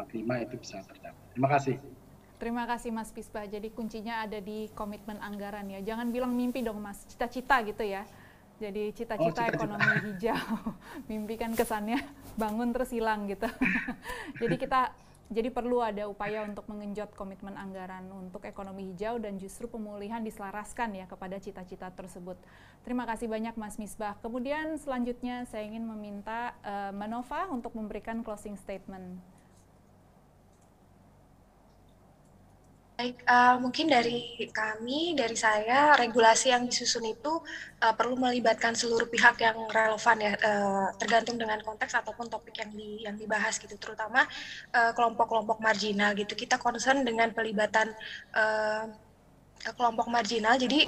itu bisa tercapai. Terima kasih. Terima kasih Mas Misbah. Jadi kuncinya ada di komitmen anggaran ya. Jangan bilang mimpi dong Mas, cita-cita gitu ya. Jadi cita-cita ekonomi hijau. Mimpi kan kesannya bangun terus hilang gitu. Jadi perlu ada upaya untuk mengenjot komitmen anggaran untuk ekonomi hijau dan justru pemulihan diselaraskan ya kepada cita-cita tersebut. Terima kasih banyak Mas Misbah. Kemudian selanjutnya saya ingin meminta Mbak Nova untuk memberikan closing statement. Baik, mungkin dari saya, regulasi yang disusun itu perlu melibatkan seluruh pihak yang relevan ya, tergantung dengan konteks ataupun topik yang dibahas gitu, terutama kelompok-kelompok marginal gitu. Kita concern dengan pelibatan kelompok marginal, jadi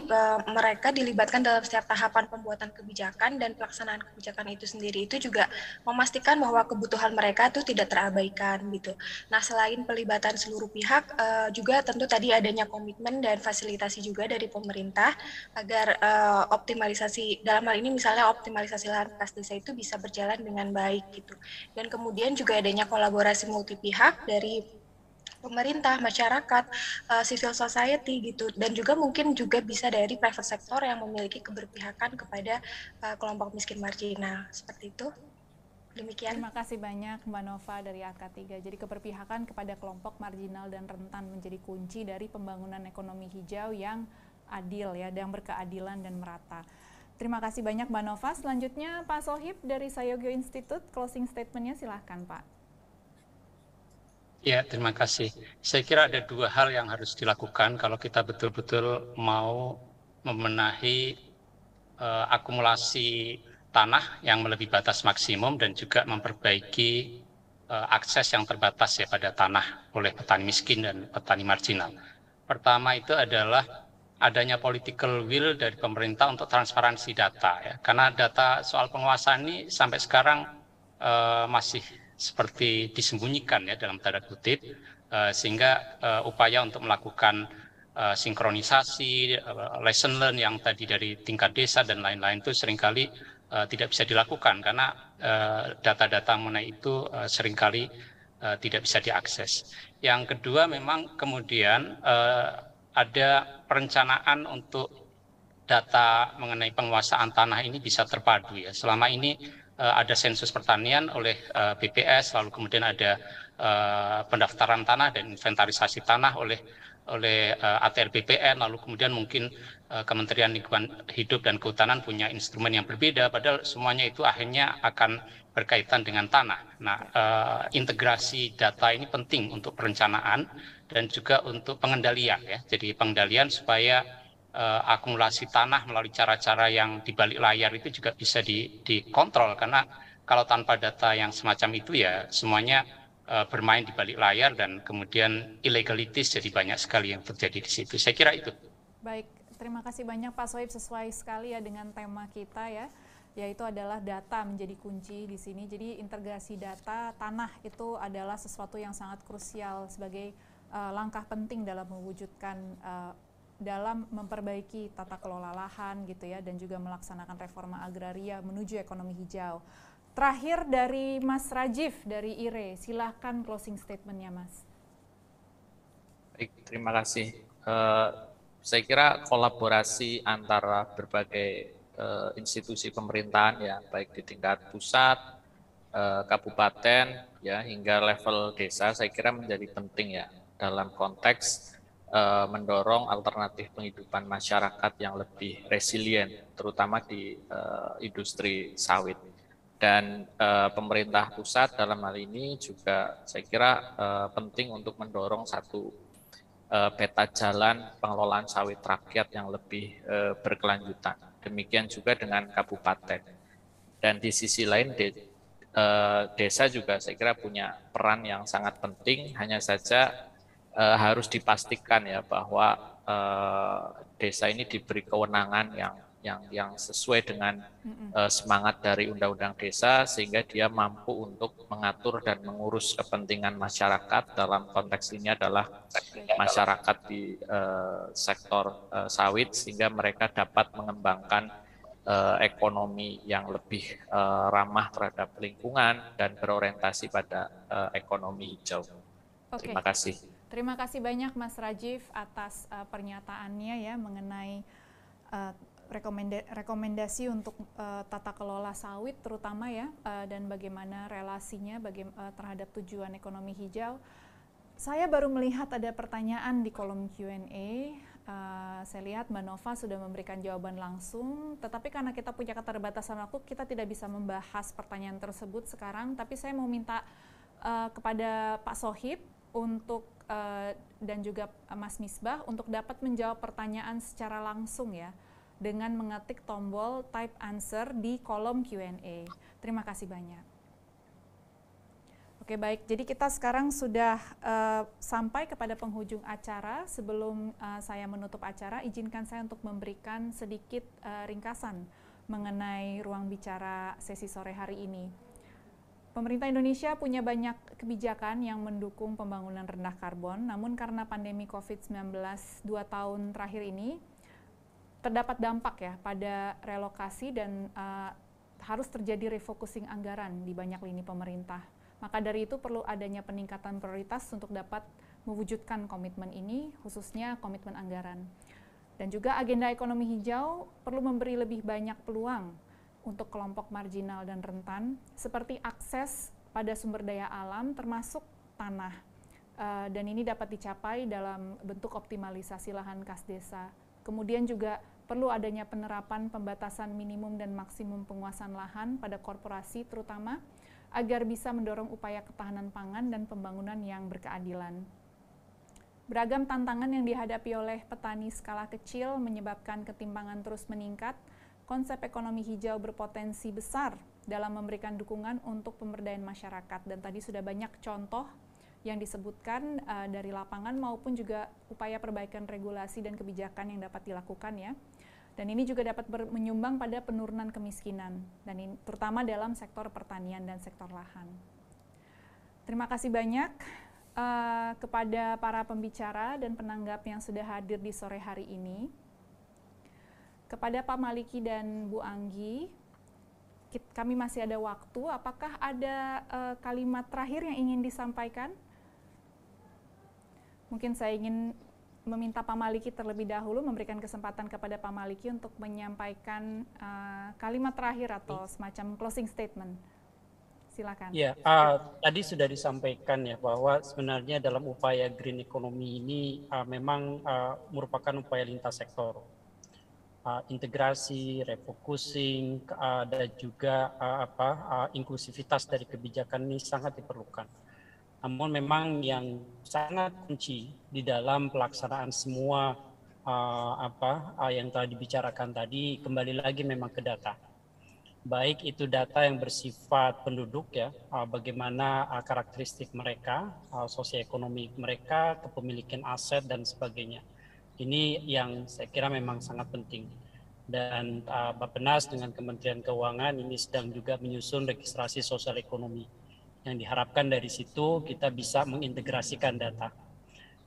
mereka dilibatkan dalam setiap tahapan pembuatan kebijakan dan pelaksanaan kebijakan itu sendiri, itu juga memastikan bahwa kebutuhan mereka itu tidak terabaikan gitu. Nah selain pelibatan seluruh pihak, juga tentu tadi adanya komitmen dan fasilitasi juga dari pemerintah agar optimalisasi, dalam hal ini misalnya optimalisasi lahan kas desa itu bisa berjalan dengan baik gitu. Dan kemudian juga adanya kolaborasi multi pihak dari pemerintah, masyarakat, civil society gitu, dan juga mungkin juga bisa dari private sector yang memiliki keberpihakan kepada kelompok miskin marginal, seperti itu. Demikian. Terima kasih banyak Mbak Nova dari AK3. Jadi keberpihakan kepada kelompok marginal dan rentan menjadi kunci dari pembangunan ekonomi hijau yang adil ya, yang berkeadilan dan merata. Terima kasih banyak Mbak Nova. Selanjutnya Pak Sohib dari Sayogyo Institute, closing statement-nya silahkan Pak. Ya, terima kasih. Saya kira ada dua hal yang harus dilakukan kalau kita betul-betul mau membenahi akumulasi tanah yang melebihi batas maksimum dan juga memperbaiki akses yang terbatas ya pada tanah oleh petani miskin dan petani marginal. Pertama itu adalah adanya political will dari pemerintah untuk transparansi data ya. Karena data soal penguasaan ini sampai sekarang masih seperti disembunyikan ya dalam tanda kutip, sehingga upaya untuk melakukan sinkronisasi, lesson learn yang tadi dari tingkat desa dan lain-lain itu seringkali tidak bisa dilakukan karena data-data mengenai itu seringkali tidak bisa diakses. Yang kedua memang kemudian ada perencanaan untuk data mengenai penguasaan tanah ini bisa terpadu ya. Selama ini ada sensus pertanian oleh BPS, lalu kemudian ada pendaftaran tanah dan inventarisasi tanah oleh ATR BPN, lalu kemudian mungkin Kementerian Lingkungan Hidup dan Kehutanan punya instrumen yang berbeda, padahal semuanya itu akhirnya akan berkaitan dengan tanah. Nah, integrasi data ini penting untuk perencanaan dan juga untuk pengendalian ya. Jadi pengendalian supaya akumulasi tanah melalui cara-cara yang di balik layar itu juga bisa dikontrol, karena kalau tanpa data yang semacam itu ya semuanya bermain di balik layar dan kemudian illegalities jadi banyak sekali yang terjadi di situ. Saya kira itu. Baik, terima kasih banyak Pak Sohib, sesuai sekali ya dengan tema kita ya, yaitu adalah data menjadi kunci di sini. Jadi integrasi data tanah itu adalah sesuatu yang sangat krusial sebagai langkah penting dalam mewujudkan dalam memperbaiki tata kelola lahan gitu ya, dan juga melaksanakan reforma agraria menuju ekonomi hijau. Terakhir dari Mas Rajif dari IRE, silahkan closing statement-nya Mas. Baik, terima kasih. Saya kira kolaborasi antara berbagai institusi pemerintahan ya, baik di tingkat pusat, kabupaten, ya hingga level desa, saya kira menjadi penting ya dalam konteks mendorong alternatif penghidupan masyarakat yang lebih resilient, terutama di industri sawit. Dan pemerintah pusat dalam hal ini juga saya kira penting untuk mendorong satu peta jalan pengelolaan sawit rakyat yang lebih berkelanjutan. Demikian juga dengan kabupaten. Dan di sisi lain desa juga saya kira punya peran yang sangat penting, hanya saja harus dipastikan ya bahwa desa ini diberi kewenangan yang sesuai dengan semangat dari Undang-Undang Desa, sehingga dia mampu untuk mengatur dan mengurus kepentingan masyarakat. Dalam konteks ini adalah masyarakat di sektor sawit, sehingga mereka dapat mengembangkan ekonomi yang lebih ramah terhadap lingkungan dan berorientasi pada ekonomi hijau. Terima kasih. Terima kasih banyak Mas Rajif atas pernyataannya ya mengenai rekomendasi untuk tata kelola sawit terutama ya, dan bagaimana relasinya terhadap tujuan ekonomi hijau. Saya baru melihat ada pertanyaan di kolom Q&A. Saya lihat Mbak Nova sudah memberikan jawaban langsung, tetapi karena kita punya keterbatasan waktu, kita tidak bisa membahas pertanyaan tersebut sekarang. Tapi saya mau minta kepada Pak Sohib untuk dan juga Mas Misbah untuk dapat menjawab pertanyaan secara langsung ya, dengan mengetik tombol type answer di kolom Q&A. Terima kasih banyak. Oke baik, jadi kita sekarang sudah sampai kepada penghujung acara. Sebelum saya menutup acara, izinkan saya untuk memberikan sedikit ringkasan mengenai ruang bicara sesi sore hari ini. Pemerintah Indonesia punya banyak kebijakan yang mendukung pembangunan rendah karbon, namun karena pandemi COVID-19 2 tahun terakhir ini, terdapat dampak ya pada relokasi dan harus terjadi refocusing anggaran di banyak lini pemerintah. Maka dari itu perlu adanya peningkatan prioritas untuk dapat mewujudkan komitmen ini, khususnya komitmen anggaran. Dan juga agenda ekonomi hijau perlu memberi lebih banyak peluang untuk kelompok marginal dan rentan, seperti akses pada sumber daya alam termasuk tanah. Dan ini dapat dicapai dalam bentuk optimalisasi lahan kas desa. Kemudian juga perlu adanya penerapan pembatasan minimum dan maksimum penguasaan lahan pada korporasi terutama, agar bisa mendorong upaya ketahanan pangan dan pembangunan yang berkeadilan. Beragam tantangan yang dihadapi oleh petani skala kecil menyebabkan ketimpangan terus meningkat. Konsep ekonomi hijau berpotensi besar dalam memberikan dukungan untuk pemberdayaan masyarakat. Dan tadi sudah banyak contoh yang disebutkan dari lapangan maupun juga upaya perbaikan regulasi dan kebijakan yang dapat dilakukan ya. Dan ini juga dapat menyumbang pada penurunan kemiskinan, dan ini terutama dalam sektor pertanian dan sektor lahan. Terima kasih banyak kepada para pembicara dan penanggap yang sudah hadir di sore hari ini. Kepada Pak Maliki dan Bu Anggi, kami masih ada waktu. Apakah ada kalimat terakhir yang ingin disampaikan? Mungkin saya ingin meminta Pak Maliki terlebih dahulu, memberikan kesempatan kepada Pak Maliki untuk menyampaikan kalimat terakhir atau semacam closing statement. Silakan. Ya, tadi sudah disampaikan ya bahwa sebenarnya dalam upaya green economy ini memang merupakan upaya lintas sektor. Integrasi, refocusing, dan juga inklusivitas dari kebijakan ini sangat diperlukan. Namun memang yang sangat kunci di dalam pelaksanaan semua yang telah dibicarakan tadi kembali lagi memang ke data. Baik itu data yang bersifat penduduk ya, bagaimana karakteristik mereka, sosioekonomi mereka, kepemilikan aset dan sebagainya. Ini yang saya kira memang sangat penting. Dan Bappenas dengan Kementerian Keuangan ini sedang juga menyusun registrasi sosial ekonomi. Yang diharapkan dari situ kita bisa mengintegrasikan data.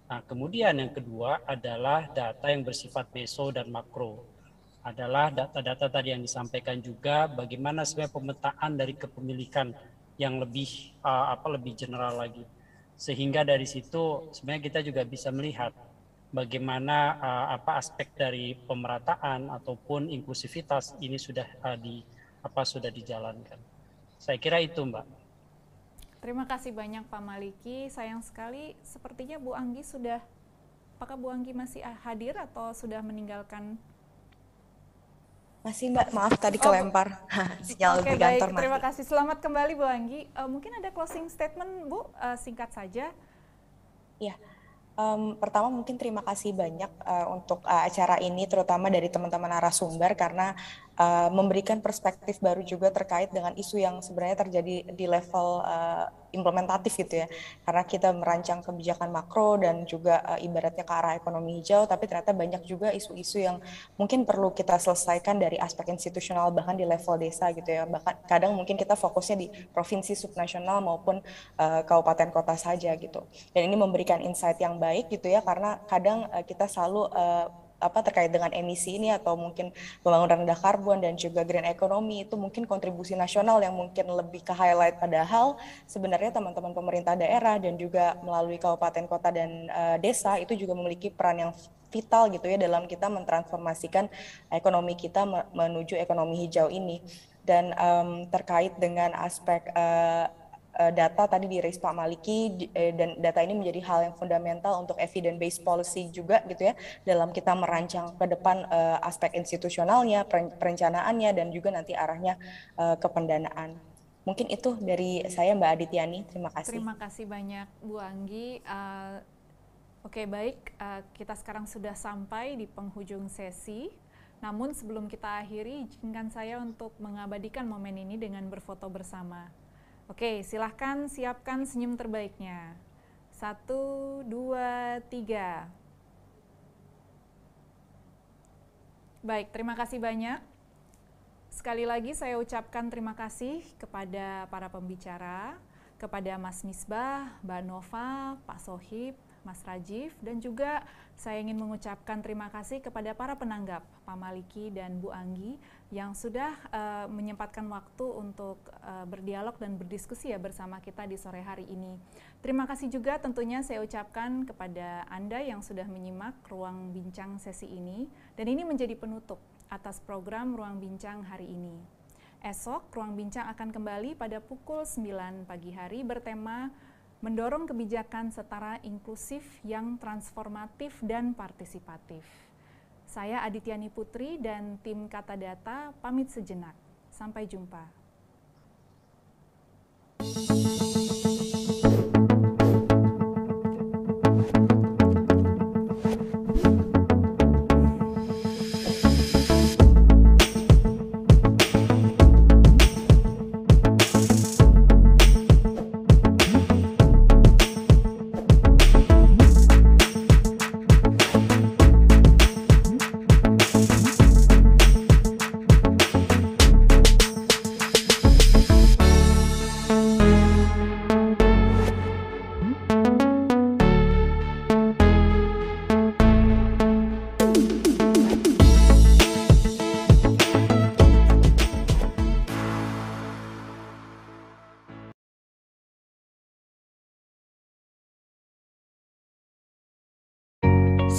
Nah, kemudian yang kedua adalah data yang bersifat meso dan makro. Adalah data-data tadi yang disampaikan juga bagaimana sebenarnya pemetaan dari kepemilikan yang lebih lebih general lagi. Sehingga dari situ sebenarnya kita juga bisa melihat bagaimana aspek dari pemerataan ataupun inklusivitas ini sudah sudah dijalankan. Saya kira itu, Mbak. Terima kasih banyak Pak Maliki. Sayang sekali sepertinya Bu Anggi sudah, apakah Bu Anggi masih hadir atau sudah meninggalkan? Masih Mbak, maaf tadi kelempar sinyal di kantor. Baik, terima kasih. Selamat kembali Bu Anggi. Mungkin ada closing statement Bu, singkat saja. Ya, pertama mungkin terima kasih banyak untuk acara ini, terutama dari teman-teman narasumber karena memberikan perspektif baru juga terkait dengan isu yang sebenarnya terjadi di level implementatif gitu ya. Karena kita merancang kebijakan makro dan juga ibaratnya ke arah ekonomi hijau, tapi ternyata banyak juga isu-isu yang mungkin perlu kita selesaikan dari aspek institusional bahkan di level desa gitu ya. Bahkan kadang mungkin kita fokusnya di provinsi subnasional maupun kabupaten kota saja gitu. Dan ini memberikan insight yang baik gitu ya, karena kadang kita selalu terkait dengan emisi ini atau mungkin pembangunan rendah karbon dan juga green economy itu mungkin kontribusi nasional yang mungkin lebih ke highlight, padahal sebenarnya teman-teman pemerintah daerah dan juga melalui kabupaten kota dan desa itu juga memiliki peran yang vital gitu ya dalam kita mentransformasikan ekonomi kita menuju ekonomi hijau ini. Dan terkait dengan aspek data tadi di-raise Pak Maliki, dan data ini menjadi hal yang fundamental untuk evidence based policy juga gitu ya dalam kita merancang ke depan aspek institusionalnya, perencanaannya dan juga nanti arahnya ke pendanaan. Mungkin itu dari saya Mbak Adityani, terima kasih. Terima kasih banyak Bu Anggi. Oke, baik, kita sekarang sudah sampai di penghujung sesi. Namun sebelum kita akhiri, izinkan saya untuk mengabadikan momen ini dengan berfoto bersama. Oke, silahkan siapkan senyum terbaiknya. 1, 2, 3. Baik, terima kasih banyak. Sekali lagi saya ucapkan terima kasih kepada para pembicara, kepada Mas Misbah, Mbak Nova, Pak Sohib, Mas Rajiv, dan juga saya ingin mengucapkan terima kasih kepada para penanggap, Pak Maliki dan Bu Anggi, yang sudah menyempatkan waktu untuk berdialog dan berdiskusi ya bersama kita di sore hari ini. Terima kasih juga tentunya saya ucapkan kepada Anda yang sudah menyimak Ruang Bincang sesi ini, dan ini menjadi penutup atas program Ruang Bincang hari ini. Esok, Ruang Bincang akan kembali pada pukul 9 pagi hari bertema mendorong kebijakan setara inklusif yang transformatif dan partisipatif. Saya Adityani Putri dan tim Kata Data pamit sejenak. Sampai jumpa.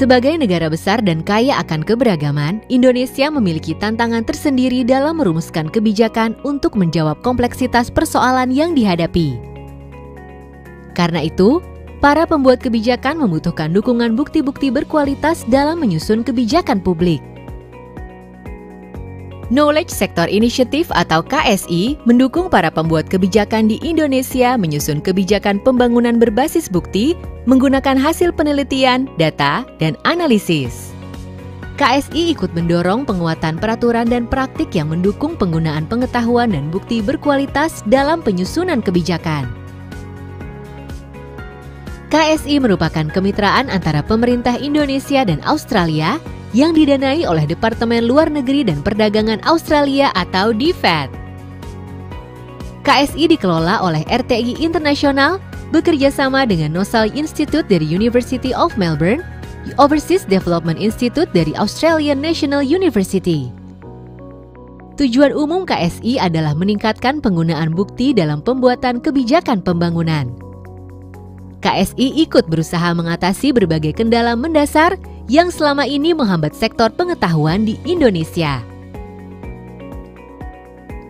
Sebagai negara besar dan kaya akan keberagaman, Indonesia memiliki tantangan tersendiri dalam merumuskan kebijakan untuk menjawab kompleksitas persoalan yang dihadapi. Karena itu, para pembuat kebijakan membutuhkan dukungan bukti-bukti berkualitas dalam menyusun kebijakan publik. Knowledge Sector Initiative atau KSI mendukung para pembuat kebijakan di Indonesia menyusun kebijakan pembangunan berbasis bukti menggunakan hasil penelitian, data, dan analisis. KSI ikut mendorong penguatan peraturan dan praktik yang mendukung penggunaan pengetahuan dan bukti berkualitas dalam penyusunan kebijakan. KSI merupakan kemitraan antara pemerintah Indonesia dan Australia yang didanai oleh Departemen Luar Negeri dan Perdagangan Australia atau DFAT. KSI dikelola oleh RTI International bekerja sama dengan Nosal Institute dari University of Melbourne, Overseas Development Institute dari Australian National University. Tujuan umum KSI adalah meningkatkan penggunaan bukti dalam pembuatan kebijakan pembangunan. KSI ikut berusaha mengatasi berbagai kendala mendasar yang selama ini menghambat sektor pengetahuan di Indonesia.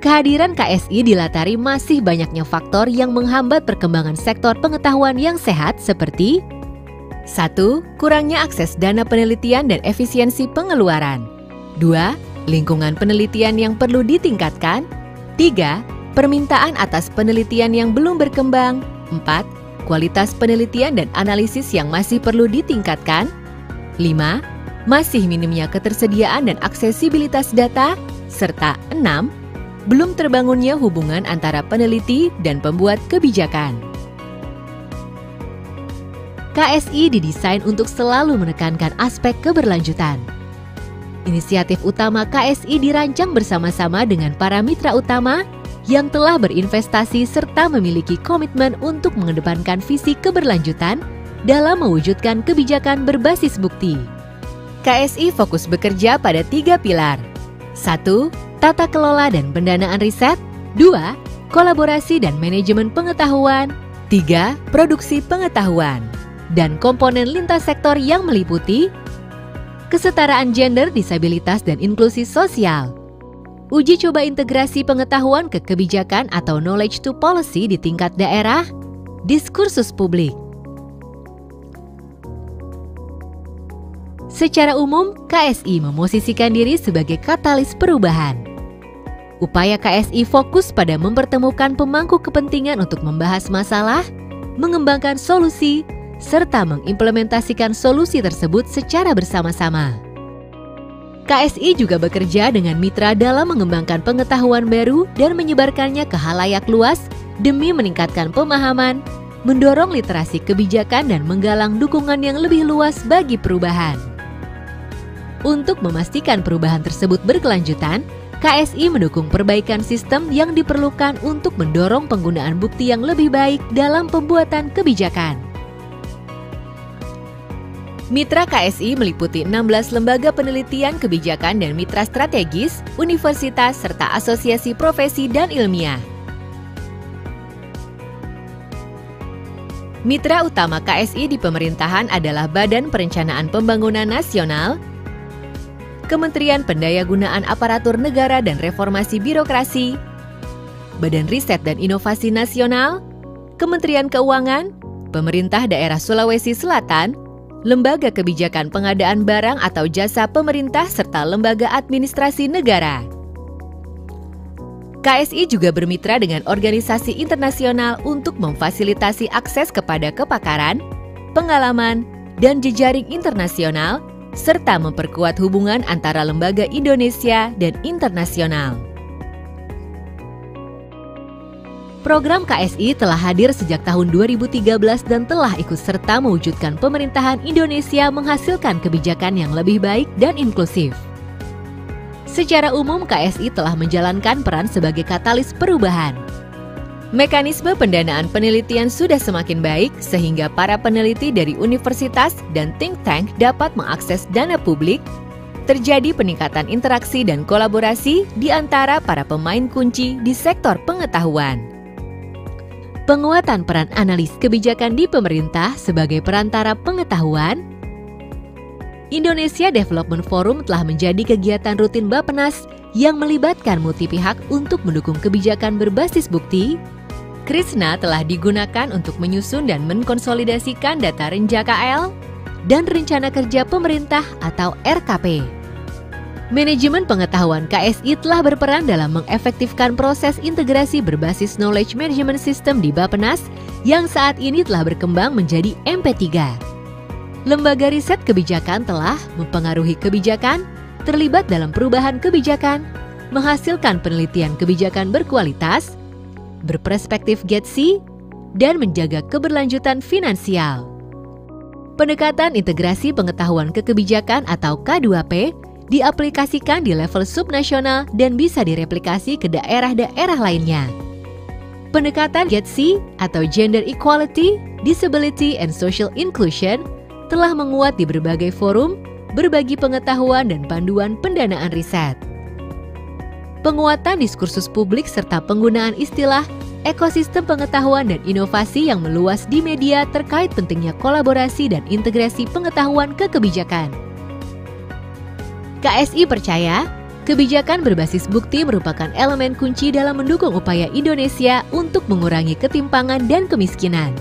Kehadiran KSI dilatari masih banyaknya faktor yang menghambat perkembangan sektor pengetahuan yang sehat seperti 1. Kurangnya akses dana penelitian dan efisiensi pengeluaran. 2. Lingkungan penelitian yang perlu ditingkatkan. 3. Permintaan atas penelitian yang belum berkembang. 4. Kualitas penelitian dan analisis yang masih perlu ditingkatkan. 5. Masih minimnya ketersediaan dan aksesibilitas data. Serta 6. Belum terbangunnya hubungan antara peneliti dan pembuat kebijakan. KSI didesain untuk selalu menekankan aspek keberlanjutan. Inisiatif utama KSI dirancang bersama-sama dengan para mitra utama yang telah berinvestasi serta memiliki komitmen untuk mengedepankan visi keberlanjutan dalam mewujudkan kebijakan berbasis bukti. KSI fokus bekerja pada 3 pilar. 1. Tata kelola dan pendanaan riset. 2. Kolaborasi dan manajemen pengetahuan. 3. Produksi pengetahuan. Dan komponen lintas sektor yang meliputi kesetaraan gender, disabilitas, dan inklusi sosial. Uji coba integrasi pengetahuan ke kebijakan atau knowledge to policy di tingkat daerah. Diskursus publik. Secara umum, KSI memosisikan diri sebagai katalis perubahan. Upaya KSI fokus pada mempertemukan pemangku kepentingan untuk membahas masalah, mengembangkan solusi, serta mengimplementasikan solusi tersebut secara bersama-sama. KSI juga bekerja dengan mitra dalam mengembangkan pengetahuan baru dan menyebarkannya ke khalayak luas demi meningkatkan pemahaman, mendorong literasi kebijakan dan menggalang dukungan yang lebih luas bagi perubahan. Untuk memastikan perubahan tersebut berkelanjutan, KSI mendukung perbaikan sistem yang diperlukan untuk mendorong penggunaan bukti yang lebih baik dalam pembuatan kebijakan. Mitra KSI meliputi 16 lembaga penelitian kebijakan dan mitra strategis, universitas, serta asosiasi profesi dan ilmiah. Mitra utama KSI di pemerintahan adalah Badan Perencanaan Pembangunan Nasional, Kementerian Pendayagunaan Aparatur Negara dan Reformasi Birokrasi, Badan Riset dan Inovasi Nasional, Kementerian Keuangan, Pemerintah Daerah Sulawesi Selatan, Lembaga Kebijakan Pengadaan Barang atau Jasa Pemerintah, serta Lembaga Administrasi Negara. KSI juga bermitra dengan organisasi internasional untuk memfasilitasi akses kepada kepakaran, pengalaman, dan jejaring internasional, serta memperkuat hubungan antara lembaga Indonesia dan internasional. Program KSI telah hadir sejak tahun 2013 dan telah ikut serta mewujudkan pemerintahan Indonesia menghasilkan kebijakan yang lebih baik dan inklusif. Secara umum, KSI telah menjalankan peran sebagai katalis perubahan. Mekanisme pendanaan penelitian sudah semakin baik sehingga para peneliti dari universitas dan think tank dapat mengakses dana publik. Terjadi peningkatan interaksi dan kolaborasi di antara para pemain kunci di sektor pengetahuan. Penguatan peran analis kebijakan di pemerintah sebagai perantara pengetahuan. Indonesia Development Forum telah menjadi kegiatan rutin Bappenas yang melibatkan multi pihak untuk mendukung kebijakan berbasis bukti. Krisna telah digunakan untuk menyusun dan mengkonsolidasikan data Renja KL dan Rencana Kerja Pemerintah atau RKP. Manajemen pengetahuan KSI telah berperan dalam mengefektifkan proses integrasi berbasis Knowledge Management System di Bappenas yang saat ini telah berkembang menjadi MP3. Lembaga riset kebijakan telah mempengaruhi kebijakan, terlibat dalam perubahan kebijakan, menghasilkan penelitian kebijakan berkualitas, berperspektif GETSI, dan menjaga keberlanjutan finansial. Pendekatan integrasi pengetahuan kekebijakan atau K2P diaplikasikan di level subnasional dan bisa direplikasi ke daerah-daerah lainnya. Pendekatan GETSI atau Gender Equality, Disability and Social Inclusion telah menguat di berbagai forum, berbagi pengetahuan dan panduan pendanaan riset. Penguatan diskursus publik serta penggunaan istilah ekosistem pengetahuan dan inovasi yang meluas di media terkait pentingnya kolaborasi dan integrasi pengetahuan ke kebijakan. KSI percaya, kebijakan berbasis bukti merupakan elemen kunci dalam mendukung upaya Indonesia untuk mengurangi ketimpangan dan kemiskinan.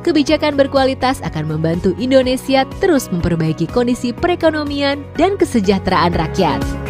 Kebijakan berkualitas akan membantu Indonesia terus memperbaiki kondisi perekonomian dan kesejahteraan rakyat.